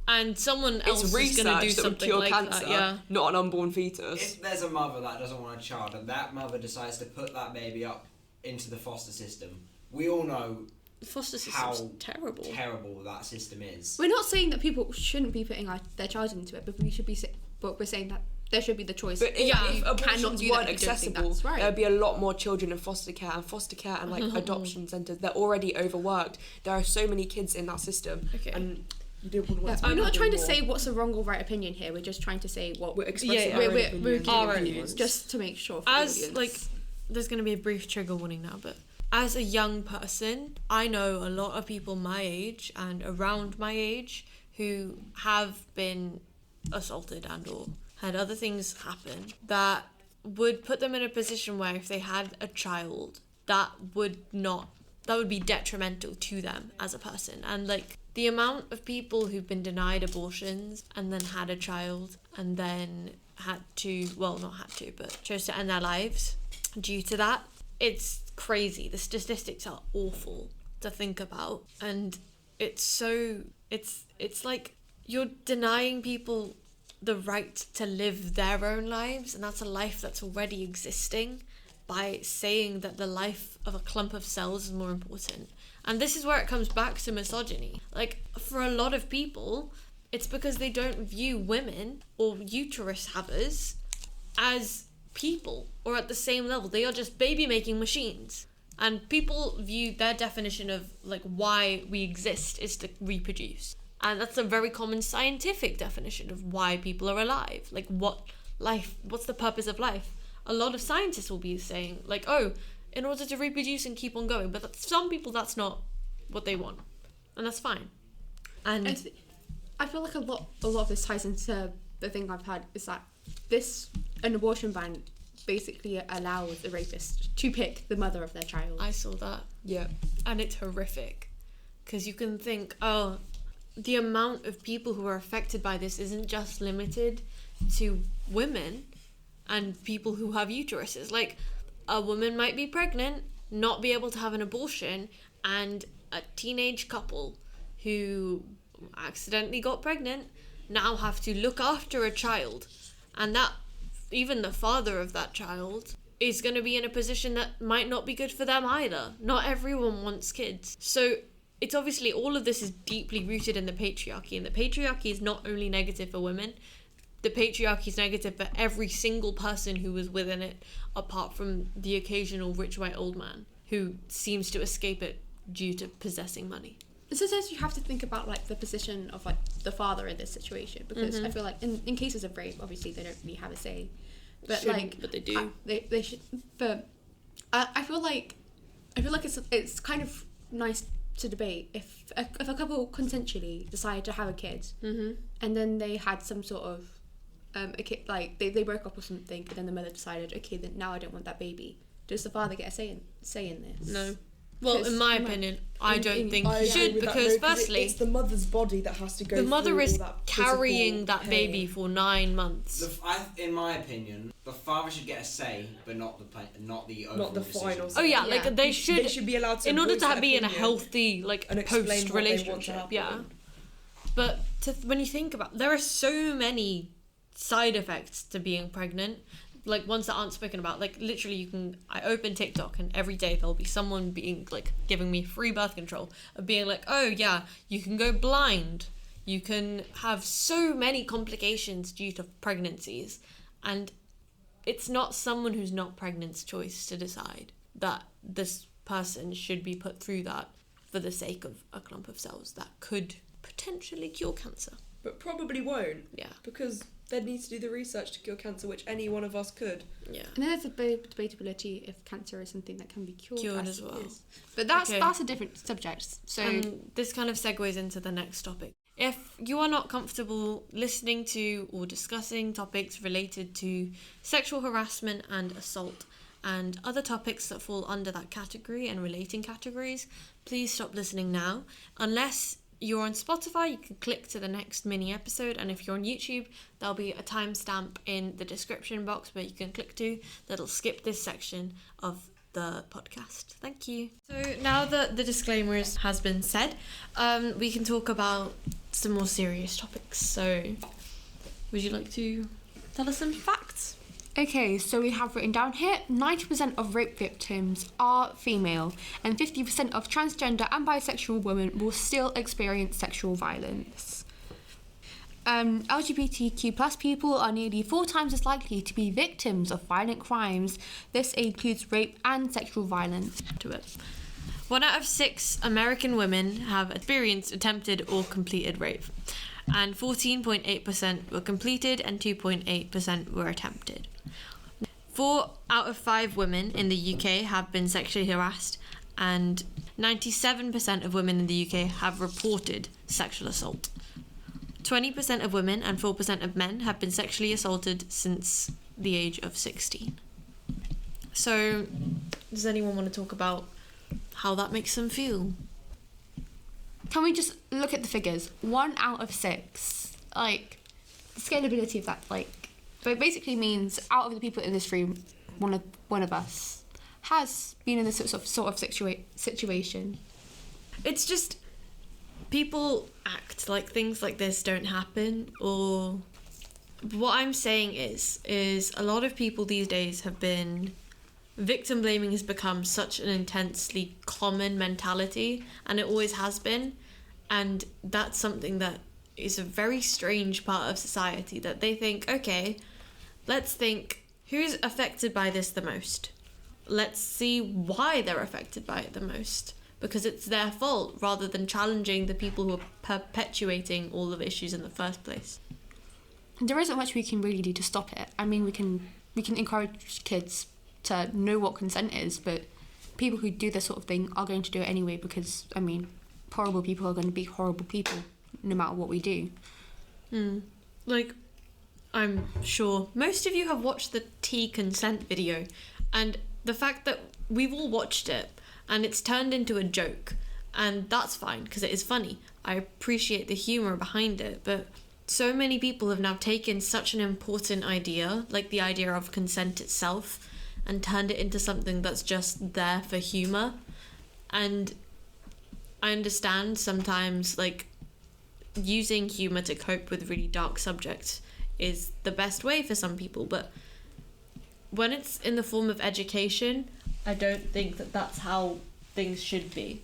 And someone else It's is going to do research that would something cure like cancer, that, yeah. not an unborn fetus. If there's a mother that doesn't want a child and that mother decides to put that baby up into the foster system, we all know The foster how system's terrible. terrible that system is. We're not saying that people shouldn't be putting their child into it, but we're saying that there should be the choice. But if cannot abortions do that weren't if you don't think accessible, that's right. there would be a lot more children in foster care and like adoption centres. They're already overworked. There are so many kids in that system. Okay. And you don't want to Yeah, work we're not trying to more. say what's a wrong or right opinion here. We're just trying to say what We're expressing Yeah, our own we're opinions. giving Our own opinions, just to make sure. For the As, audience. like, there's going to be a brief trigger warning now, but as a young person, I know a lot of people my age and around my age who have been assaulted and or had other things happen that would put them in a position where if they had a child, that would be detrimental to them as a person. And like the amount of people who've been denied abortions and then had a child and then chose to end their lives due to that, it's crazy. The statistics are awful to think about, and it's like you're denying people the right to live their own lives, and that's a life that's already existing, by saying that the life of a clump of cells is more important. And this is where it comes back to misogyny. Like, for a lot of people, it's because they don't view women or uterus havers as people or at the same level. They are just baby making machines. And people view their definition of like why we exist is to reproduce. And that's a very common scientific definition of why people are alive. Like what's the purpose of life? A lot of scientists will be saying like, oh, in order to reproduce and keep on going. But some people, that's not what they want. And that's fine. And I feel like a lot of this ties into the thing I've had is that an abortion ban basically allows a rapist to pick the mother of their child. I saw that. Yeah. And it's horrific. Because you can think, oh, the amount of people who are affected by this isn't just limited to women and people who have uteruses. Like, a woman might be pregnant, not be able to have an abortion, and a teenage couple who accidentally got pregnant now have to look after a child. And that even the father of that child is going to be in a position that might not be good for them either. Not everyone wants kids. So it's obviously, all of this is deeply rooted in the patriarchy, and the patriarchy is not only negative for women, the patriarchy is negative for every single person who was within it, apart from the occasional rich white old man who seems to escape it due to possessing money. Sometimes you have to think about like the position of like the father in this situation, because I feel like in cases of rape, obviously they don't really have a say, but But they do. They should. But I feel like it's kind of nice to debate if a couple consensually decide to have a kid, and then they had some sort of a kid, like they broke up or something, and then the mother decided, okay, then now I don't want that baby. Does the father get a say in this? No. Well, in my opinion, I don't think he should, agree with that, because no, firstly, it's the mother's body that has to go the mother through is all that carrying physical that pain. baby for 9 months. In my opinion, the father should get a say, but not the overall Not the decision. final Oh yeah, Yeah. like they should be allowed to in order voice to their be in a opinion healthy like and explain post what they want to relationship. happen. Yeah. But when you think about, there are so many side effects to being pregnant, like ones that aren't spoken about. Like literally, I open TikTok and every day there'll be someone being like giving me free birth control, of being like, oh yeah, you can go blind, you can have so many complications due to pregnancies, and it's not someone who's not pregnant's choice to decide that this person should be put through that for the sake of a clump of cells that could potentially cure cancer. But probably won't, Yeah. because they'd need to do the research to cure cancer, which any one of us could. Yeah. And then there's a debatability if cancer is something that can be cured As well. is. But that's Okay. a different subject. So And this kind of segues into the next topic. If you are not comfortable listening to or discussing topics related to sexual harassment and assault and other topics that fall under that category and relating categories, please stop listening now. Unless you're on Spotify, you can click to the next mini episode, and if you're on YouTube, there'll be a timestamp in the description box where you can click to that'll skip this section of the podcast. Thank you. So now that the disclaimer has been said, we can talk about some more serious topics. So would you like to tell us some facts? okay, so we have written down here 90% of rape victims are female, and 50% of transgender and bisexual women will still experience sexual violence. LGBTQ plus people are nearly 4 times as likely to be victims of violent crimes. This includes rape and sexual violence. To it. 1 out of 6 American women have experienced attempted or completed rape, and 14.8% were completed and 2.8% were attempted. 4 out of 5 women in the UK have been sexually harassed, and 97% of women in the UK have reported sexual assault. 20% of women and 4% of men have been sexually assaulted since the age of 16. So, does anyone want to talk about how that makes them feel? Can we just look at the figures? 1 out of 6. Like, the scalability of that, like, but it basically means out of the people in this room, one of us has been in this sort of situation. It's just, people act like things like this don't happen, or what I'm saying is a lot of people these days have been, victim blaming has become such an intensely common mentality, and it always has been, and that's something that is a very strange part of society, that they think, okay, let's think who's affected by this the most. Let's see why they're affected by it the most, because it's their fault, rather than challenging the people who are perpetuating all of the issues in the first place. There isn't much we can really do to stop it. I mean, we can encourage kids to know what consent is, but people who do this sort of thing are going to do it anyway, because, I mean, horrible people are going to be horrible people no matter what we do. Like, I'm sure most of you have watched the tea consent video, and the fact that we've all watched it and it's turned into a joke, and that's fine because it is funny. I appreciate the humour behind it, but so many people have now taken such an important idea, like the idea of consent itself, and turned it into something that's just there for humour. And I understand sometimes, like, using humour to cope with really dark subjects is the best way for some people, but when it's in the form of education, I don't think that that's how things should be.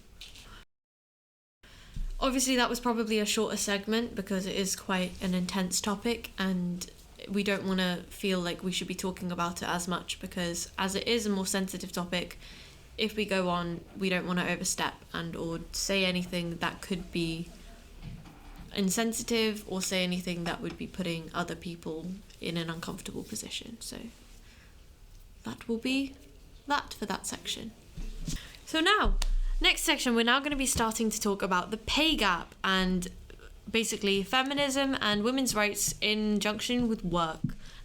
Obviously, that was probably a shorter segment because it is quite an intense topic, and we don't want to feel like we should be talking about it as much, because as it is a more sensitive topic, if we go on, we don't want to overstep and or say anything that could be insensitive or say anything that would be putting other people in an uncomfortable position. So that will be that for that section. So now, next section, we're now going to be starting to talk about the pay gap and basically feminism and women's rights in junction with work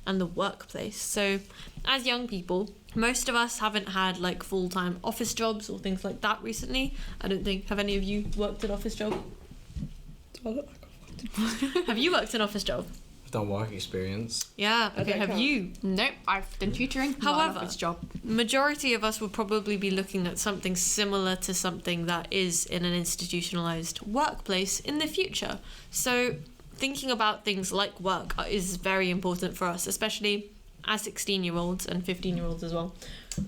and the workplace. So as young people, most of us haven't had like full-time office jobs or things like that recently. I don't think, have any of you worked an office job? Do I look like I've Have you worked an office job? I've done work experience. Yeah, I okay, don't have count. you? Nope, I've done tutoring. not an However, office job. Majority of us will probably be looking at something similar to something that is in an institutionalized workplace in the future. So thinking about things like work is very important for us, especially as 16-year-olds and 15-year-olds as well.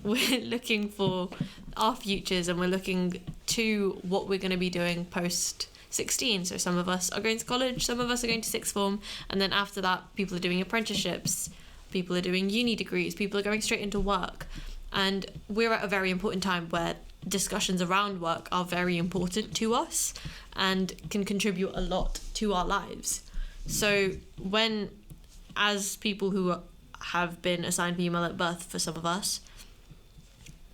We're looking for our futures and we're looking to what we're going to be doing post 16. So some of us are going to college, some of us are going to sixth form, and then after that people are doing apprenticeships, people are doing uni degrees, people are going straight into work. And we're at a very important time where discussions around work are very important to us and can contribute a lot to our lives. So when, as people who have been assigned female at birth for some of us,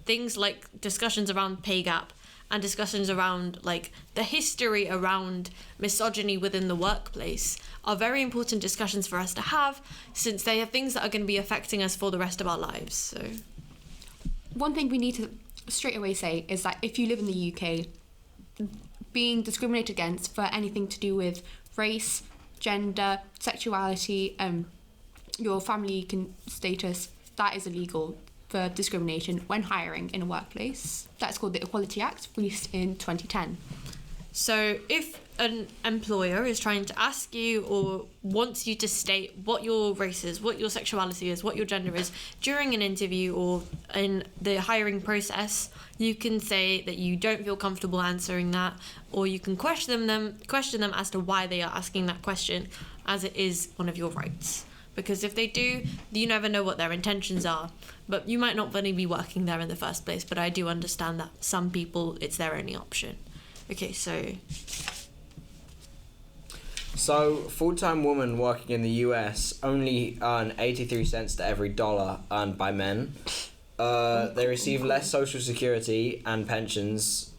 things like discussions around pay gap and discussions around like the history around misogyny within the workplace are very important discussions for us to have, since they are things that are going to be affecting us for the rest of our lives. So One thing we need to straight away say is that if you live in the UK, being discriminated against for anything to do with race, gender, sexuality, your family status, that is illegal for discrimination when hiring in a workplace. That's called the Equality Act, released in 2010. So if an employer is trying to ask you or wants you to state what your race is, what your sexuality is, what your gender is during an interview or in the hiring process, you can say that you don't feel comfortable answering that, or you can question them as to why they are asking that question, as it is one of your rights. Because if they do, you never know what their intentions are. But you might not really be working there in the first place, but I do understand that some people, it's their only option. Okay, So, full-time women working in the US only earn 83 cents to every dollar earned by men. They receive less social security and pensions,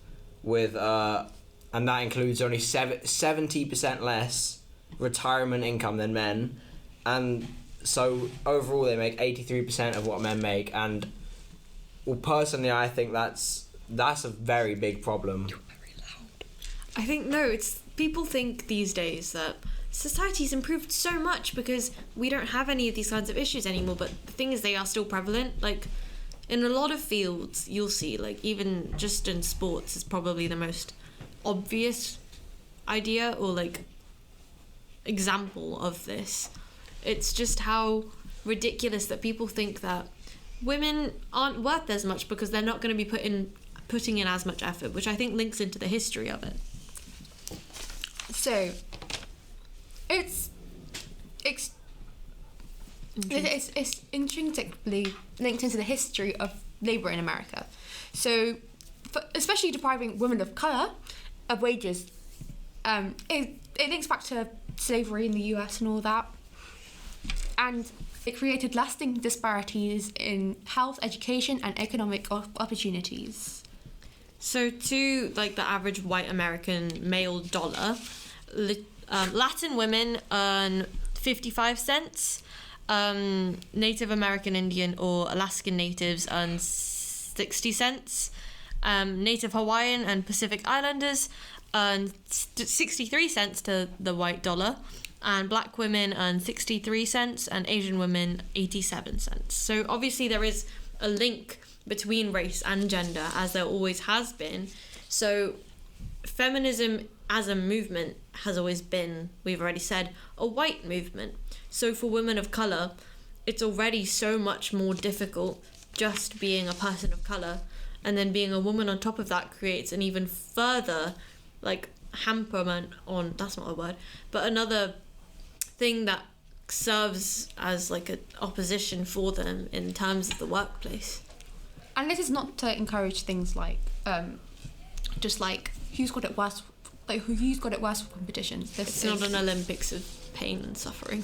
and that includes only 70% less retirement income than men. And so overall they make 83% of what men make, and well, personally I think that's a very big problem. I think, no, it's people think these days that society's improved so much because we don't have any of these kinds of issues anymore, but the thing is they are still prevalent. Like in a lot of fields you'll see, like even just in sports is probably the most obvious idea or like example of this. It's just how ridiculous that people think that women aren't worth as much because they're not going to be putting in as much effort, which I think links into the history of it. So, it's intrinsically linked into the history of labour in America. So, especially depriving women of colour of wages, it links back to slavery in the US and all that. And it created lasting disparities in health, education, and economic opportunities. So to like the average white American male dollar, Latin women earn 55 cents, Native American Indian or Alaskan natives earn 60 cents, Native Hawaiian and Pacific Islanders earn 63 cents to the white dollar, and black women earn 63 cents and Asian women 87 cents. So obviously there is a link between race and gender, as there always has been. So feminism as a movement has always been, we've already said, a white movement. So for women of colour, it's already so much more difficult just being a person of colour, and then being a woman on top of that creates an even further like hamperment on, that's not a word, but another thing that serves as like an opposition for them in terms of the workplace. And this is not to encourage things like just like who's got it worse, like who's got it worse for competitions. It's not an Olympics of pain and suffering.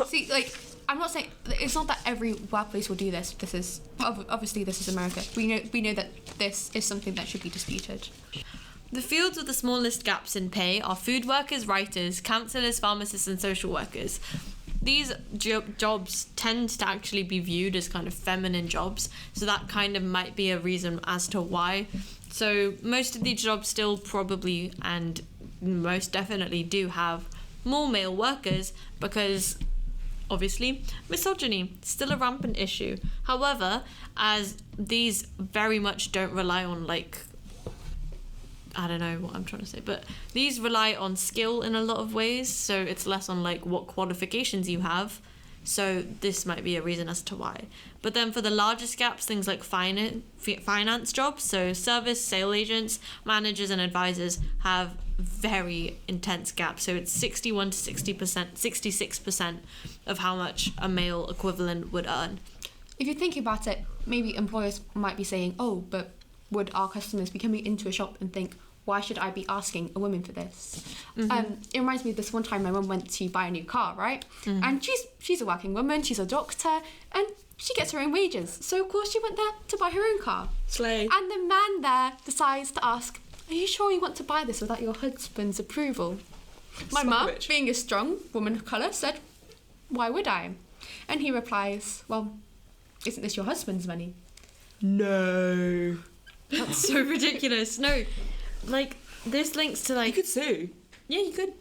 See, like, I'm not saying it's not that every workplace will do this. This is obviously this is America. We know that this is something that should be disputed. The fields with the smallest gaps in pay are food workers, writers, counsellors, pharmacists and social workers. These jobs tend to actually be viewed as kind of feminine jobs, so that kind of might be a reason as to why. So most of these jobs still probably and most definitely do have more male workers because obviously misogyny still a rampant issue. However, as these very much don't rely on like, I don't know what I'm trying to say, but these rely on skill in a lot of ways, so it's less on like what qualifications you have, so this might be a reason as to why. But then for the largest gaps, things like finance jobs, so service, sale agents, managers and advisors have very intense gaps, so it's 61 to 60%, 66% of how much a male equivalent would earn. If you think about it, maybe employers might be saying, oh, but would our customers be coming into a shop and think, why should I be asking a woman for this? It reminds me of this one time my mum went to buy a new car, right? And she's a working woman, she's a doctor, and she gets her own wages. So of course she went there to buy her own car. Slay. And the man there decides to ask, are you sure you want to buy this without your husband's approval? My mum, being a strong woman of colour, said, why would I? And he replies, well, isn't this your husband's money? No. That's so ridiculous. No, like this links to like. You could sue. Yeah, you could.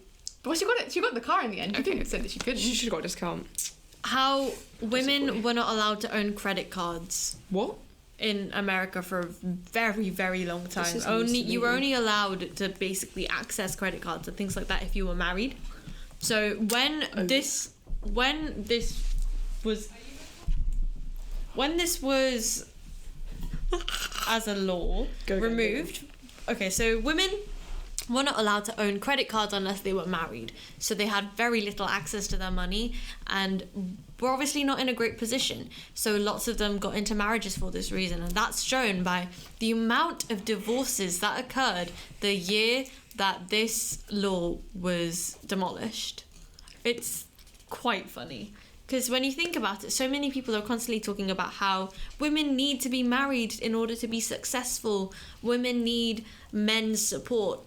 Well, she got the car in the end. You couldn't have said that she couldn't. She should have got a discount. How women were not allowed to own credit cards What? in America for a very, very long time. This is news to You me. were only allowed to basically access credit cards and things like that if you were married. So when this was as a law removed. Okay, so women were not allowed to own credit cards unless they were married. So they had very little access to their money and were obviously not in a great position. So lots of them got into marriages for this reason. And that's shown by the amount of divorces that occurred the year that this law was demolished. It's quite funny. Because when you think about it, so many people are constantly talking about how women need to be married in order to be successful. Women need men's support.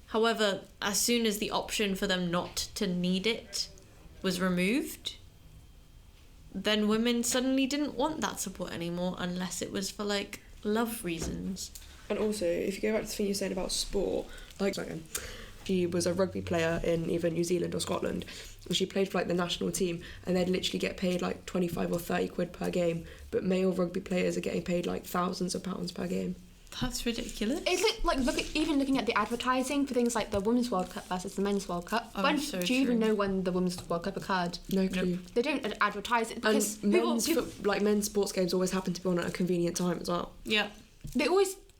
However, as soon as the option for them not to need it was removed, then women suddenly didn't want that support anymore unless it was for, like, love reasons. And also, if you go back to the thing you said about sport, like, she was a rugby player in either New Zealand or Scotland. And she played for like the national team, and they'd literally get paid like 25 or 30 quid per game. But male rugby players are getting paid like thousands of pounds per game. That's ridiculous. It's like even looking at the advertising for things like the Women's World Cup versus the Men's World Cup. Oh, so do you even true. know when the Women's World Cup occurred? No clue. They don't advertise it because And men's sports games always happen to be on at a convenient time as well. Yeah.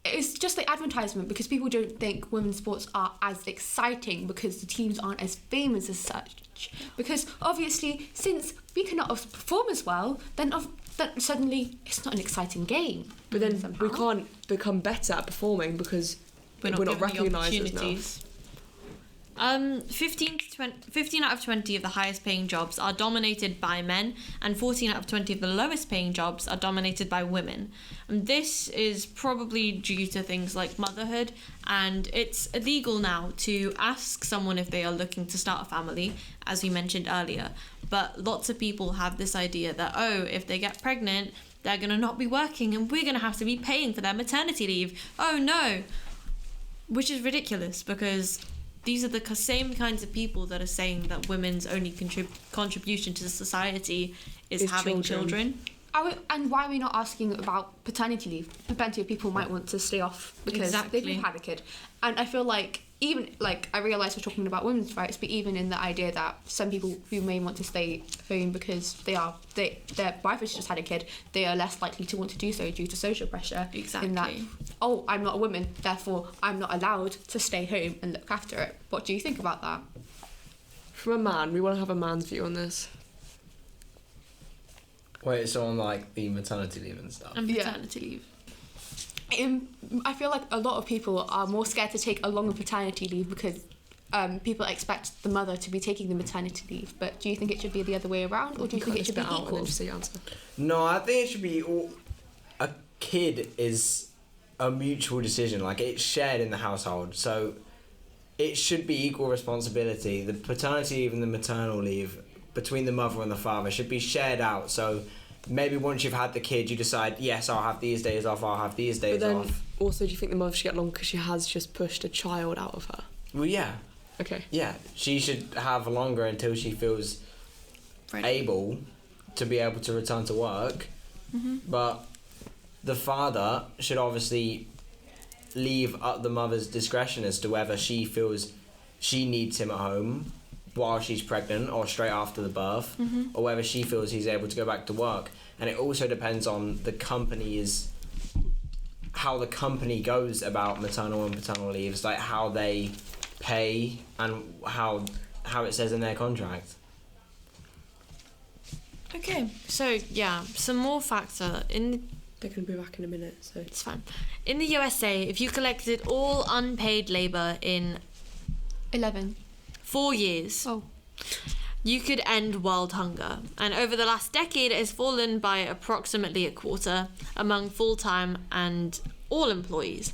It's just the advertisement because people don't think women's sports are as exciting because the teams aren't as famous as such. Because obviously, since we cannot perform as well, then suddenly it's not an exciting game. But then somehow. we can't become better at performing because we're not given the recognised as opportunities. 15 out of 20 of the highest paying jobs are dominated by men, and 14 out of 20 of the lowest paying jobs are dominated by women. And this is probably due to things like motherhood, and it's illegal now to ask someone if they are looking to start a family, as we mentioned earlier. But lots of people have this idea that, oh, if they get pregnant, they're going to not be working and we're going to have to be paying for their maternity leave. Oh no! Which is ridiculous because these are the same kinds of people that are saying that women's only contribution to society is having children. And why are we not asking about paternity leave? Plenty of people might want to stay off because Exactly. they've had a kid. And I feel like even like I realise we're talking about women's rights, but even in the idea that some people who may want to stay home because their wife has just had a kid, they are less likely to want to do so due to social pressure. Exactly. In that, oh, I'm not a woman, therefore I'm not allowed to stay home and look after it. What do you think about that? From a man, we want to have a man's view on this. Wait, so on like the maternity leave and stuff? And paternity leave. I feel like a lot of people are more scared to take a longer paternity leave because people expect the mother to be taking the maternity leave. But do you think it should be the other way around, or do you think it should be equal? No, I think it should be a kid is a mutual decision. Like, it's shared in the household, so it should be equal responsibility. The paternity leave and the maternal leave between the mother and the father should be shared out. So maybe once you've had the kid, you decide, yes, I'll have these days off, I'll have these days but then, off. Also, do you think the mother should get long because she has just pushed a child out of her? Well, yeah. Okay. Yeah, she should have longer until she feels able to be able to return to work. Mm-hmm. But the father should obviously leave up the mother's discretion as to whether she feels she needs him at home while she's pregnant or straight after the birth, or whether she feels he's able to go back to work. And it also depends on how the company goes about maternal and paternal leaves, like how they pay and how it says in their contract. Okay, so yeah, some more facts are in. They're going to be back in a minute, so It's fine. In the USA, if you collected all unpaid labour in 4 years, you could end world hunger. And over the last decade, it has fallen by approximately a quarter among full-time and all employees.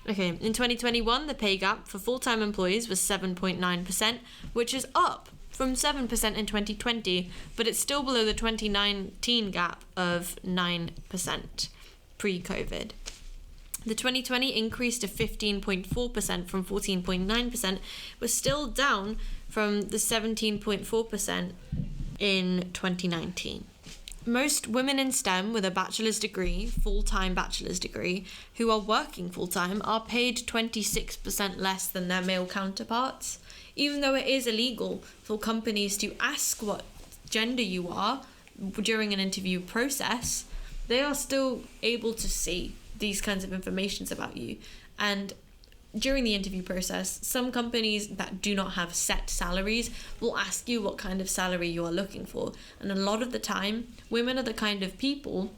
Okay, in 2021, the pay gap for full-time employees was 7.9%, which is up from 7% in 2020, but it's still below the 2019 gap of 9% pre-COVID. The 2020 increase to 15.4% from 14.9% was still down from the 17.4% in 2019. Most women in STEM with a bachelor's degree, full-time bachelor's degree, who are working full-time are paid 26% less than their male counterparts. Even though it is illegal for companies to ask what gender you are during an interview process, they are still able to see these kinds of informations about you. And during the interview process, some companies that do not have set salaries will ask you what kind of salary you are looking for. And a lot of the time, women are the kind of people,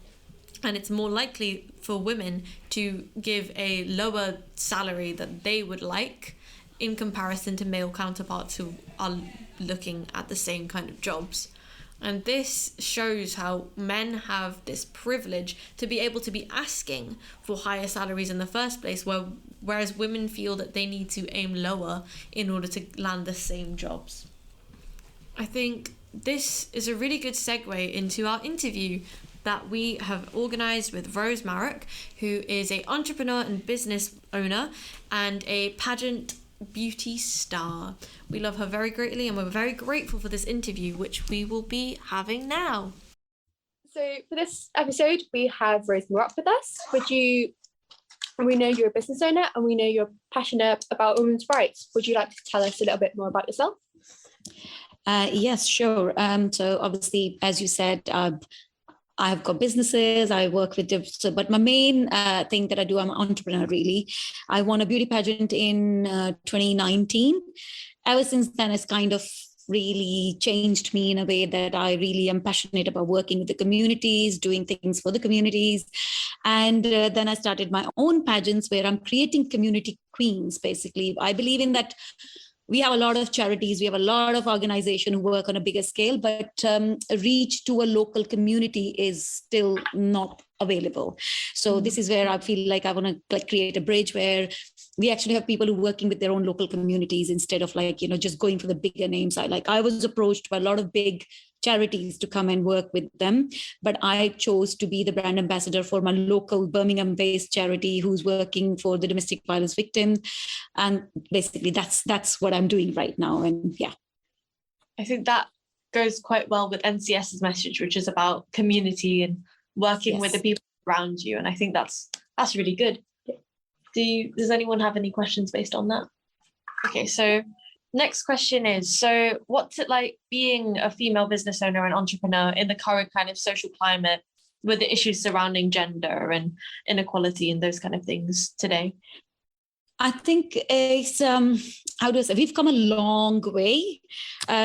and it's more likely for women to give a lower salary that they would like in comparison to male counterparts who are looking at the same kind of jobs. And this shows how men have this privilege to be able to be asking for higher salaries in the first place, whereas women feel that they need to aim lower in order to land the same jobs. I think this is a really good segue into our interview that we have organised with Rose Marok, who is an entrepreneur and business owner and a pageant beauty star. We love her very greatly and we're very grateful for this interview, which we will be having now. So for this episode, we have Rose Marok with us. We know you're a business owner and we know you're passionate about women's rights. Would you like to tell us a little bit more about yourself? Yes, sure. So obviously, as you said, I've got businesses, I work with but my main thing that I do, I'm an entrepreneur really. I won a beauty pageant in 2019. Ever since then, it's kind of really changed me in a way that I really am passionate about working with the communities, doing things for the communities. And then I started my own pageants where I'm creating community queens, basically. I believe in that. We have a lot of charities, we have a lot of organizations who work on a bigger scale, but reach to a local community is still not available. So this is where I feel like I want to create a bridge where we actually have people who are working with their own local communities instead of just going for the bigger names. I was approached by a lot of big charities to come and work with them, but I chose to be the brand ambassador for my local Birmingham-based charity who's working for the domestic violence victims. And basically that's what I'm doing right now. And yeah. I think that goes quite well with NCS's message, which is about community and working with the people around you. And I think that's really good. Does anyone have any questions based on that? Okay, so next question is, so what's it like being a female business owner and entrepreneur in the current kind of social climate with the issues surrounding gender and inequality and those kind of things today? I think it's how do I say, we've come a long way.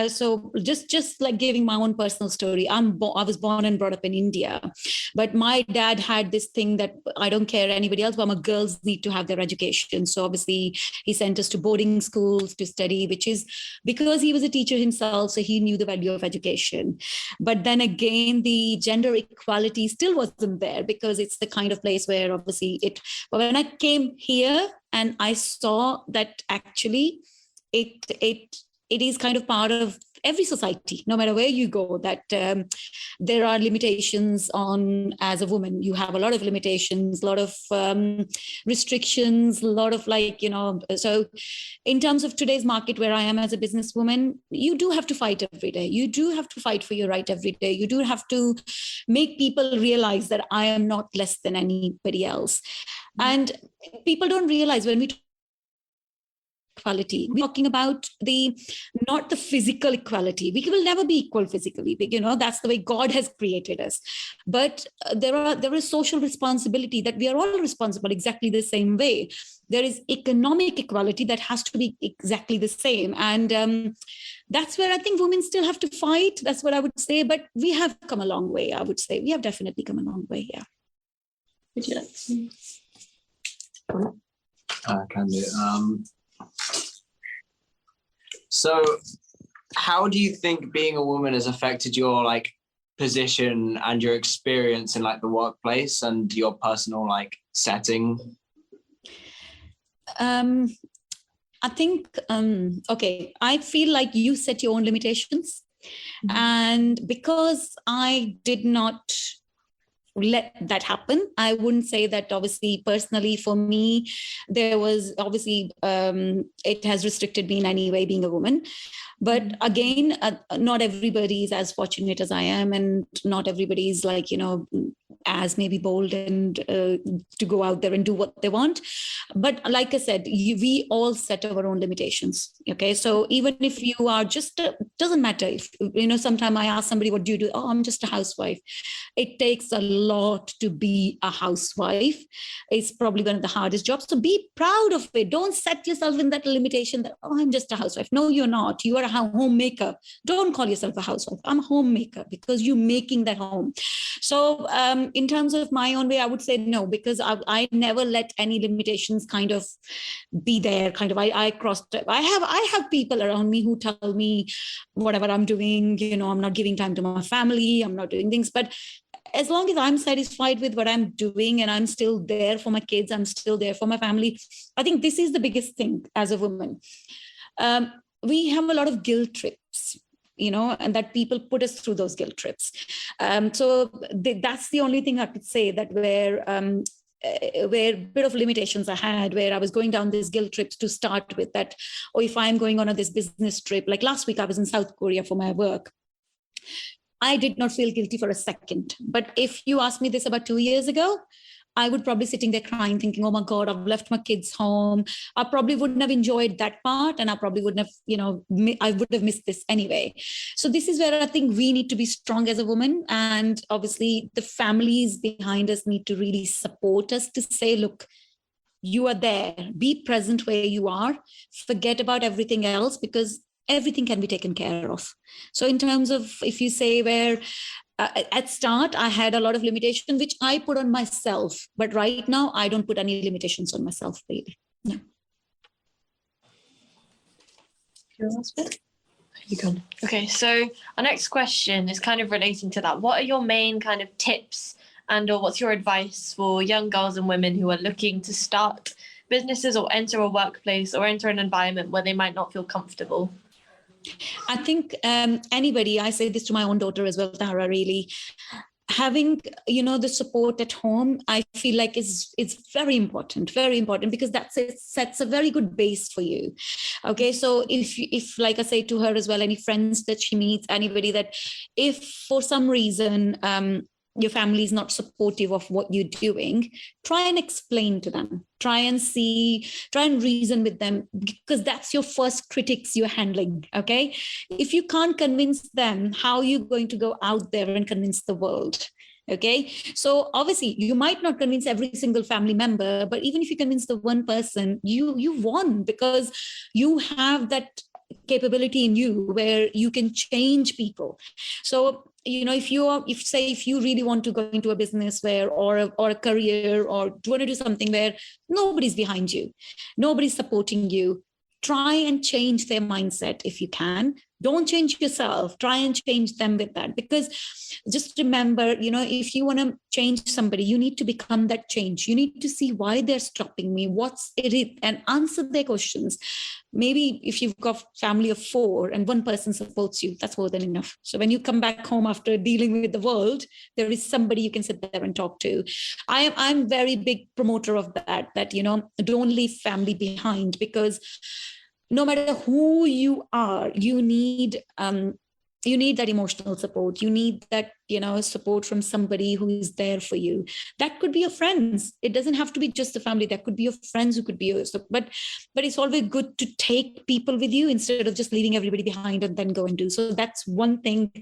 So just like giving my own personal story, I was born and brought up in India, but my dad had this thing that I don't care anybody else, but my girls need to have their education. So obviously he sent us to boarding schools to study, which is because he was a teacher himself, so he knew the value of education. But then again, the gender equality still wasn't there, because it's the kind of place where obviously but when I came here, and I saw that actually it is kind of part of every society, no matter where you go, that there are limitations on, as a woman, you have a lot of limitations, a lot of restrictions, a lot of so in terms of today's market where I am as a businesswoman, you do have to fight every day. You do have to fight for your right every day. You do have to make people realize that I am not less than anybody else. And people don't realize when we talk equality, we're talking about not the physical equality. We will never be equal physically, that's the way God has created us. But there is social responsibility, that we are all responsible exactly the same way. There is economic equality that has to be exactly the same. And that's where I think women still have to fight. That's what I would say. But we have come a long way, I would say. We have definitely come a long way, yeah. Would you like to? I can do. So how do you think being a woman has affected your position and your experience in the workplace and your personal setting? I think okay, I feel like you set your own limitations. Mm-hmm. And because I did not let that happen, I wouldn't say that obviously personally for me there was obviously it has restricted me in any way, being a woman. But again, not everybody is as fortunate as I am, and not everybody is as maybe bold and to go out there and do what they want. But like I said, we all set our own limitations. Okay, so even if you are just doesn't matter if sometimes I ask somebody, what do you do? Oh, I'm just a housewife. It takes a lot to be a housewife. It's probably one of the hardest jobs, so be proud of it. Don't set yourself in that limitation that, oh, I'm just a housewife. No, you're not. You are a homemaker. Don't call yourself a housewife. I'm a homemaker, because you're making that home. So in terms of my own way, I would say no, because I never let any limitations kind of be there. I crossed. I have people around me who tell me whatever I'm doing, I'm not giving time to my family, I'm not doing things. But as long as I'm satisfied with what I'm doing and I'm still there for my kids, I'm still there for my family, I think this is the biggest thing as a woman. We have a lot of guilt trips, and that people put us through those guilt trips. So that's the only thing I could say, that where a bit of limitations I had, where I was going down these guilt trips to start with, that, or if I'm going on this business trip, like last week I was in South Korea for my work. I did not feel guilty for a second. But if you asked me this about 2 years ago, I would probably sitting there crying, thinking, oh my God, I've left my kids home. I probably wouldn't have enjoyed that part. And I probably wouldn't have, I would have missed this anyway. So this is where I think we need to be strong as a woman. And obviously the families behind us need to really support us to say, look, you are there, be present where you are, forget about everything else, because everything can be taken care of. So in terms of, if you say where, at start, I had a lot of limitations, which I put on myself. But right now, I don't put any limitations on myself, really. No. Your last bit? You can. Okay, so our next question is kind of relating to that. What are your main kind of tips or what's your advice for young girls and women who are looking to start businesses or enter a workplace or enter an environment where they might not feel comfortable? I think anybody, I say this to my own daughter as well, Tara, really, having, the support at home, I feel like is very important, because it sets a very good base for you. Okay, so if like I say to her as well, any friends that she meets, anybody that if for some reason your family is not supportive of what you're doing, try and explain to them, try and reason with them, because that's your first critics you're handling. Okay, if you can't convince them, how are you going to go out there and convince the world? Okay, so obviously you might not convince every single family member, but even if you convince the one person, you won, because you have that capability in you where you can change people. So if you really want to go into a business where, or a career, or do you want to do something where nobody's behind you, nobody's supporting you, try and change their mindset if you can. Don't change yourself, try and change them with that. Because just remember, if you want to change somebody, you need to become that change. You need to see why they're stopping me, what's it, and answer their questions. Maybe if you've got family of 4 and one person supports you, that's more than enough. So when you come back home after dealing with the world, there is somebody you can sit there and talk to. I'm very big promoter of that don't leave family behind, because no matter who you are, you need that emotional support. You need that support from somebody who is there for you. That could be your friends. It doesn't have to be just the family. That could be your friends who could be yours. But it's always good to take people with you instead of just leaving everybody behind and then go and do. So that's one thing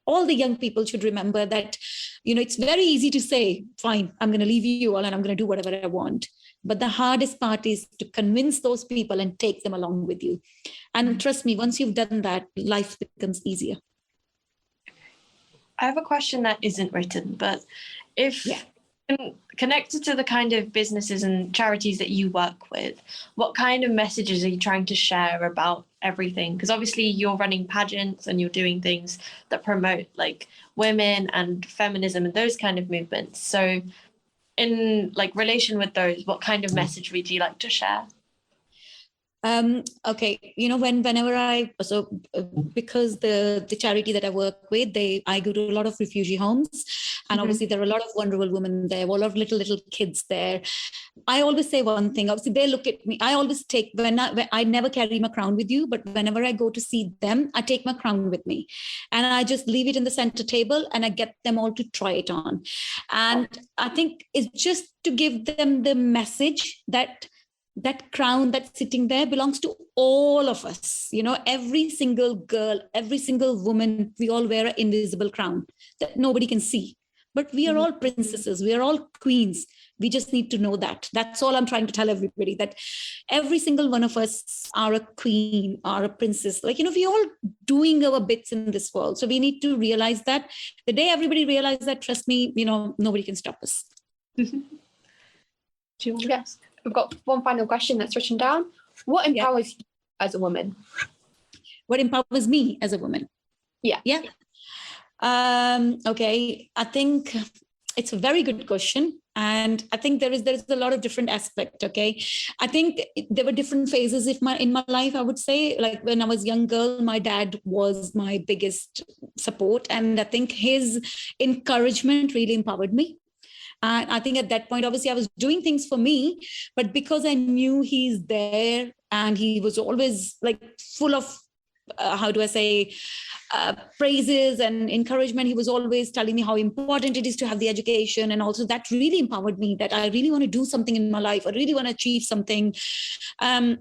all the young people should remember, that it's very easy to say, fine, I'm going to leave you all and I'm going to do whatever I want. But the hardest part is to convince those people and take them along with you. And trust me, once you've done that, life becomes easier. I have a question that isn't written, but if connected to the kind of businesses and charities that you work with, what kind of messages are you trying to share about everything? Because obviously you're running pageants and you're doing things that promote like women and feminism and those kind of movements. So in relation with those, what kind of message would you like to share? Okay, because the charity that I work with, I go to a lot of refugee homes, and obviously there are a lot of vulnerable women there, a lot of little kids there. I always say one thing. Obviously, they look at me. I always take when I never carry my crown with you, but whenever I go to see them, I take my crown with me, and I just leave it in the center table, and I get them all to try it on. And I think it's just to give them the message that crown that's sitting there belongs to all of us. Every single girl, every single woman, we all wear an invisible crown that nobody can see. But we are all princesses. We are all queens. We just need to know that. That's all I'm trying to tell everybody, that every single one of us are a queen, are a princess. We're all doing our bits in this world. So we need to realize that. The day everybody realizes that, trust me, nobody can stop us. Yes. We've got one final question that's written down. What empowers you as a woman? What empowers me as a woman? Yeah. Okay. I think it's a very good question. And I think there is a lot of different aspects. Okay. I think there were different phases in my life, I would say. Like when I was a young girl, my dad was my biggest support. And I think his encouragement really empowered me. And I think at that point, obviously, I was doing things for me, but because I knew he's there and he was always full of, praises and encouragement. He was always telling me how important it is to have the education. And also that really empowered me, that I really want to do something in my life. I really want to achieve something. But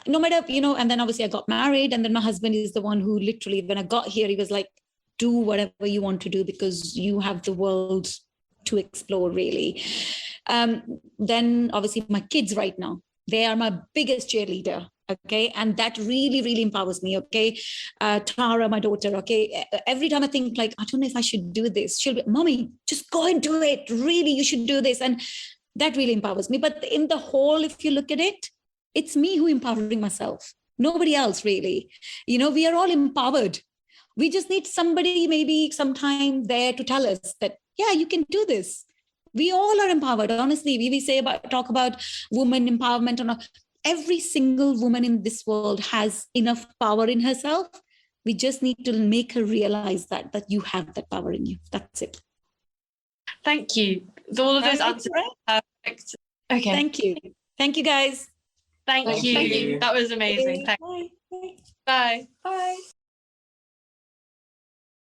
no matter, and then obviously I got married, and then my husband is the one who literally, when I got here, he was like, do whatever you want to do because you have the world to explore, really. Then obviously my kids right now, they are my biggest cheerleader. Okay. And that really, really empowers me. Okay. Tara, my daughter. Okay. Every time I think I don't know if I should do this, she'll be, Mommy, just go and do it. Really, you should do this. And that really empowers me. But in the whole, if you look at it, it's me who empowering myself. Nobody else really. We are all empowered. We just need somebody maybe sometime there to tell us that, yeah, you can do this. We all are empowered. Honestly, we talk about women empowerment or not. Every single woman in this world has enough power in herself. We just need to make her realize that you have that power in you. That's it. Thank you. All of those answers are perfect. Okay. Thank you. Thank you, guys. Thank you. That was amazing. Bye. Bye. Bye.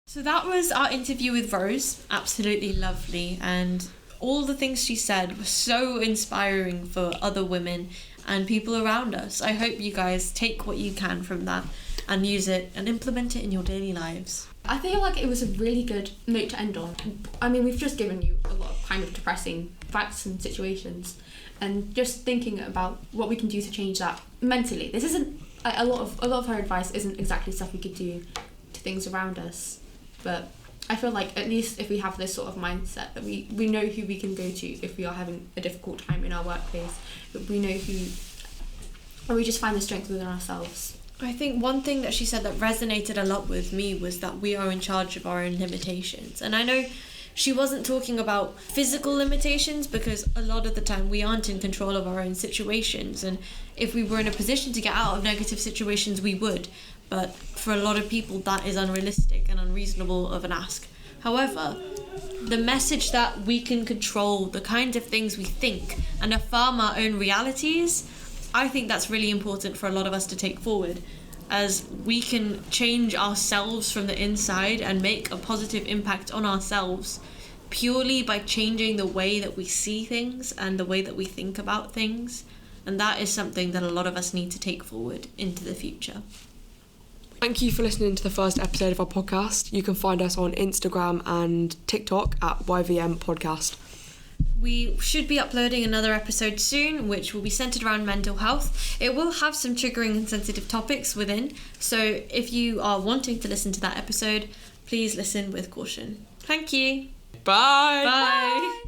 So that was our interview with Rose. Absolutely lovely. And all the things she said were so inspiring for other women and people around us. I hope you guys take what you can from that and use it and implement it in your daily lives. I feel like it was a really good note to end on. I mean, we've just given you a lot of kind of depressing facts and situations, and just thinking about what we can do to change that mentally. This isn't a lot of her advice isn't exactly stuff we could do to things around us, but I feel like at least if we have this sort of mindset that we know who we can go to if we are having a difficult time in our workplace, that we know who, or we just find the strength within ourselves. I think one thing that she said that resonated a lot with me was that we are in charge of our own limitations. And I know she wasn't talking about physical limitations, because a lot of the time we aren't in control of our own situations. And if we were in a position to get out of negative situations, we would. But for a lot of people, that is unrealistic and unreasonable of an ask. However, the message that we can control the kinds of things we think and affirm our own realities, I think that's really important for a lot of us to take forward, as we can change ourselves from the inside and make a positive impact on ourselves purely by changing the way that we see things and the way that we think about things. And that is something that a lot of us need to take forward into the future. Thank you for listening to the first episode of our podcast. You can find us on Instagram and TikTok at YVM Podcast. We should be uploading another episode soon, which will be centered around mental health. It will have some triggering and sensitive topics within, so if you are wanting to listen to that episode, please listen with caution. Thank you. Bye. Bye.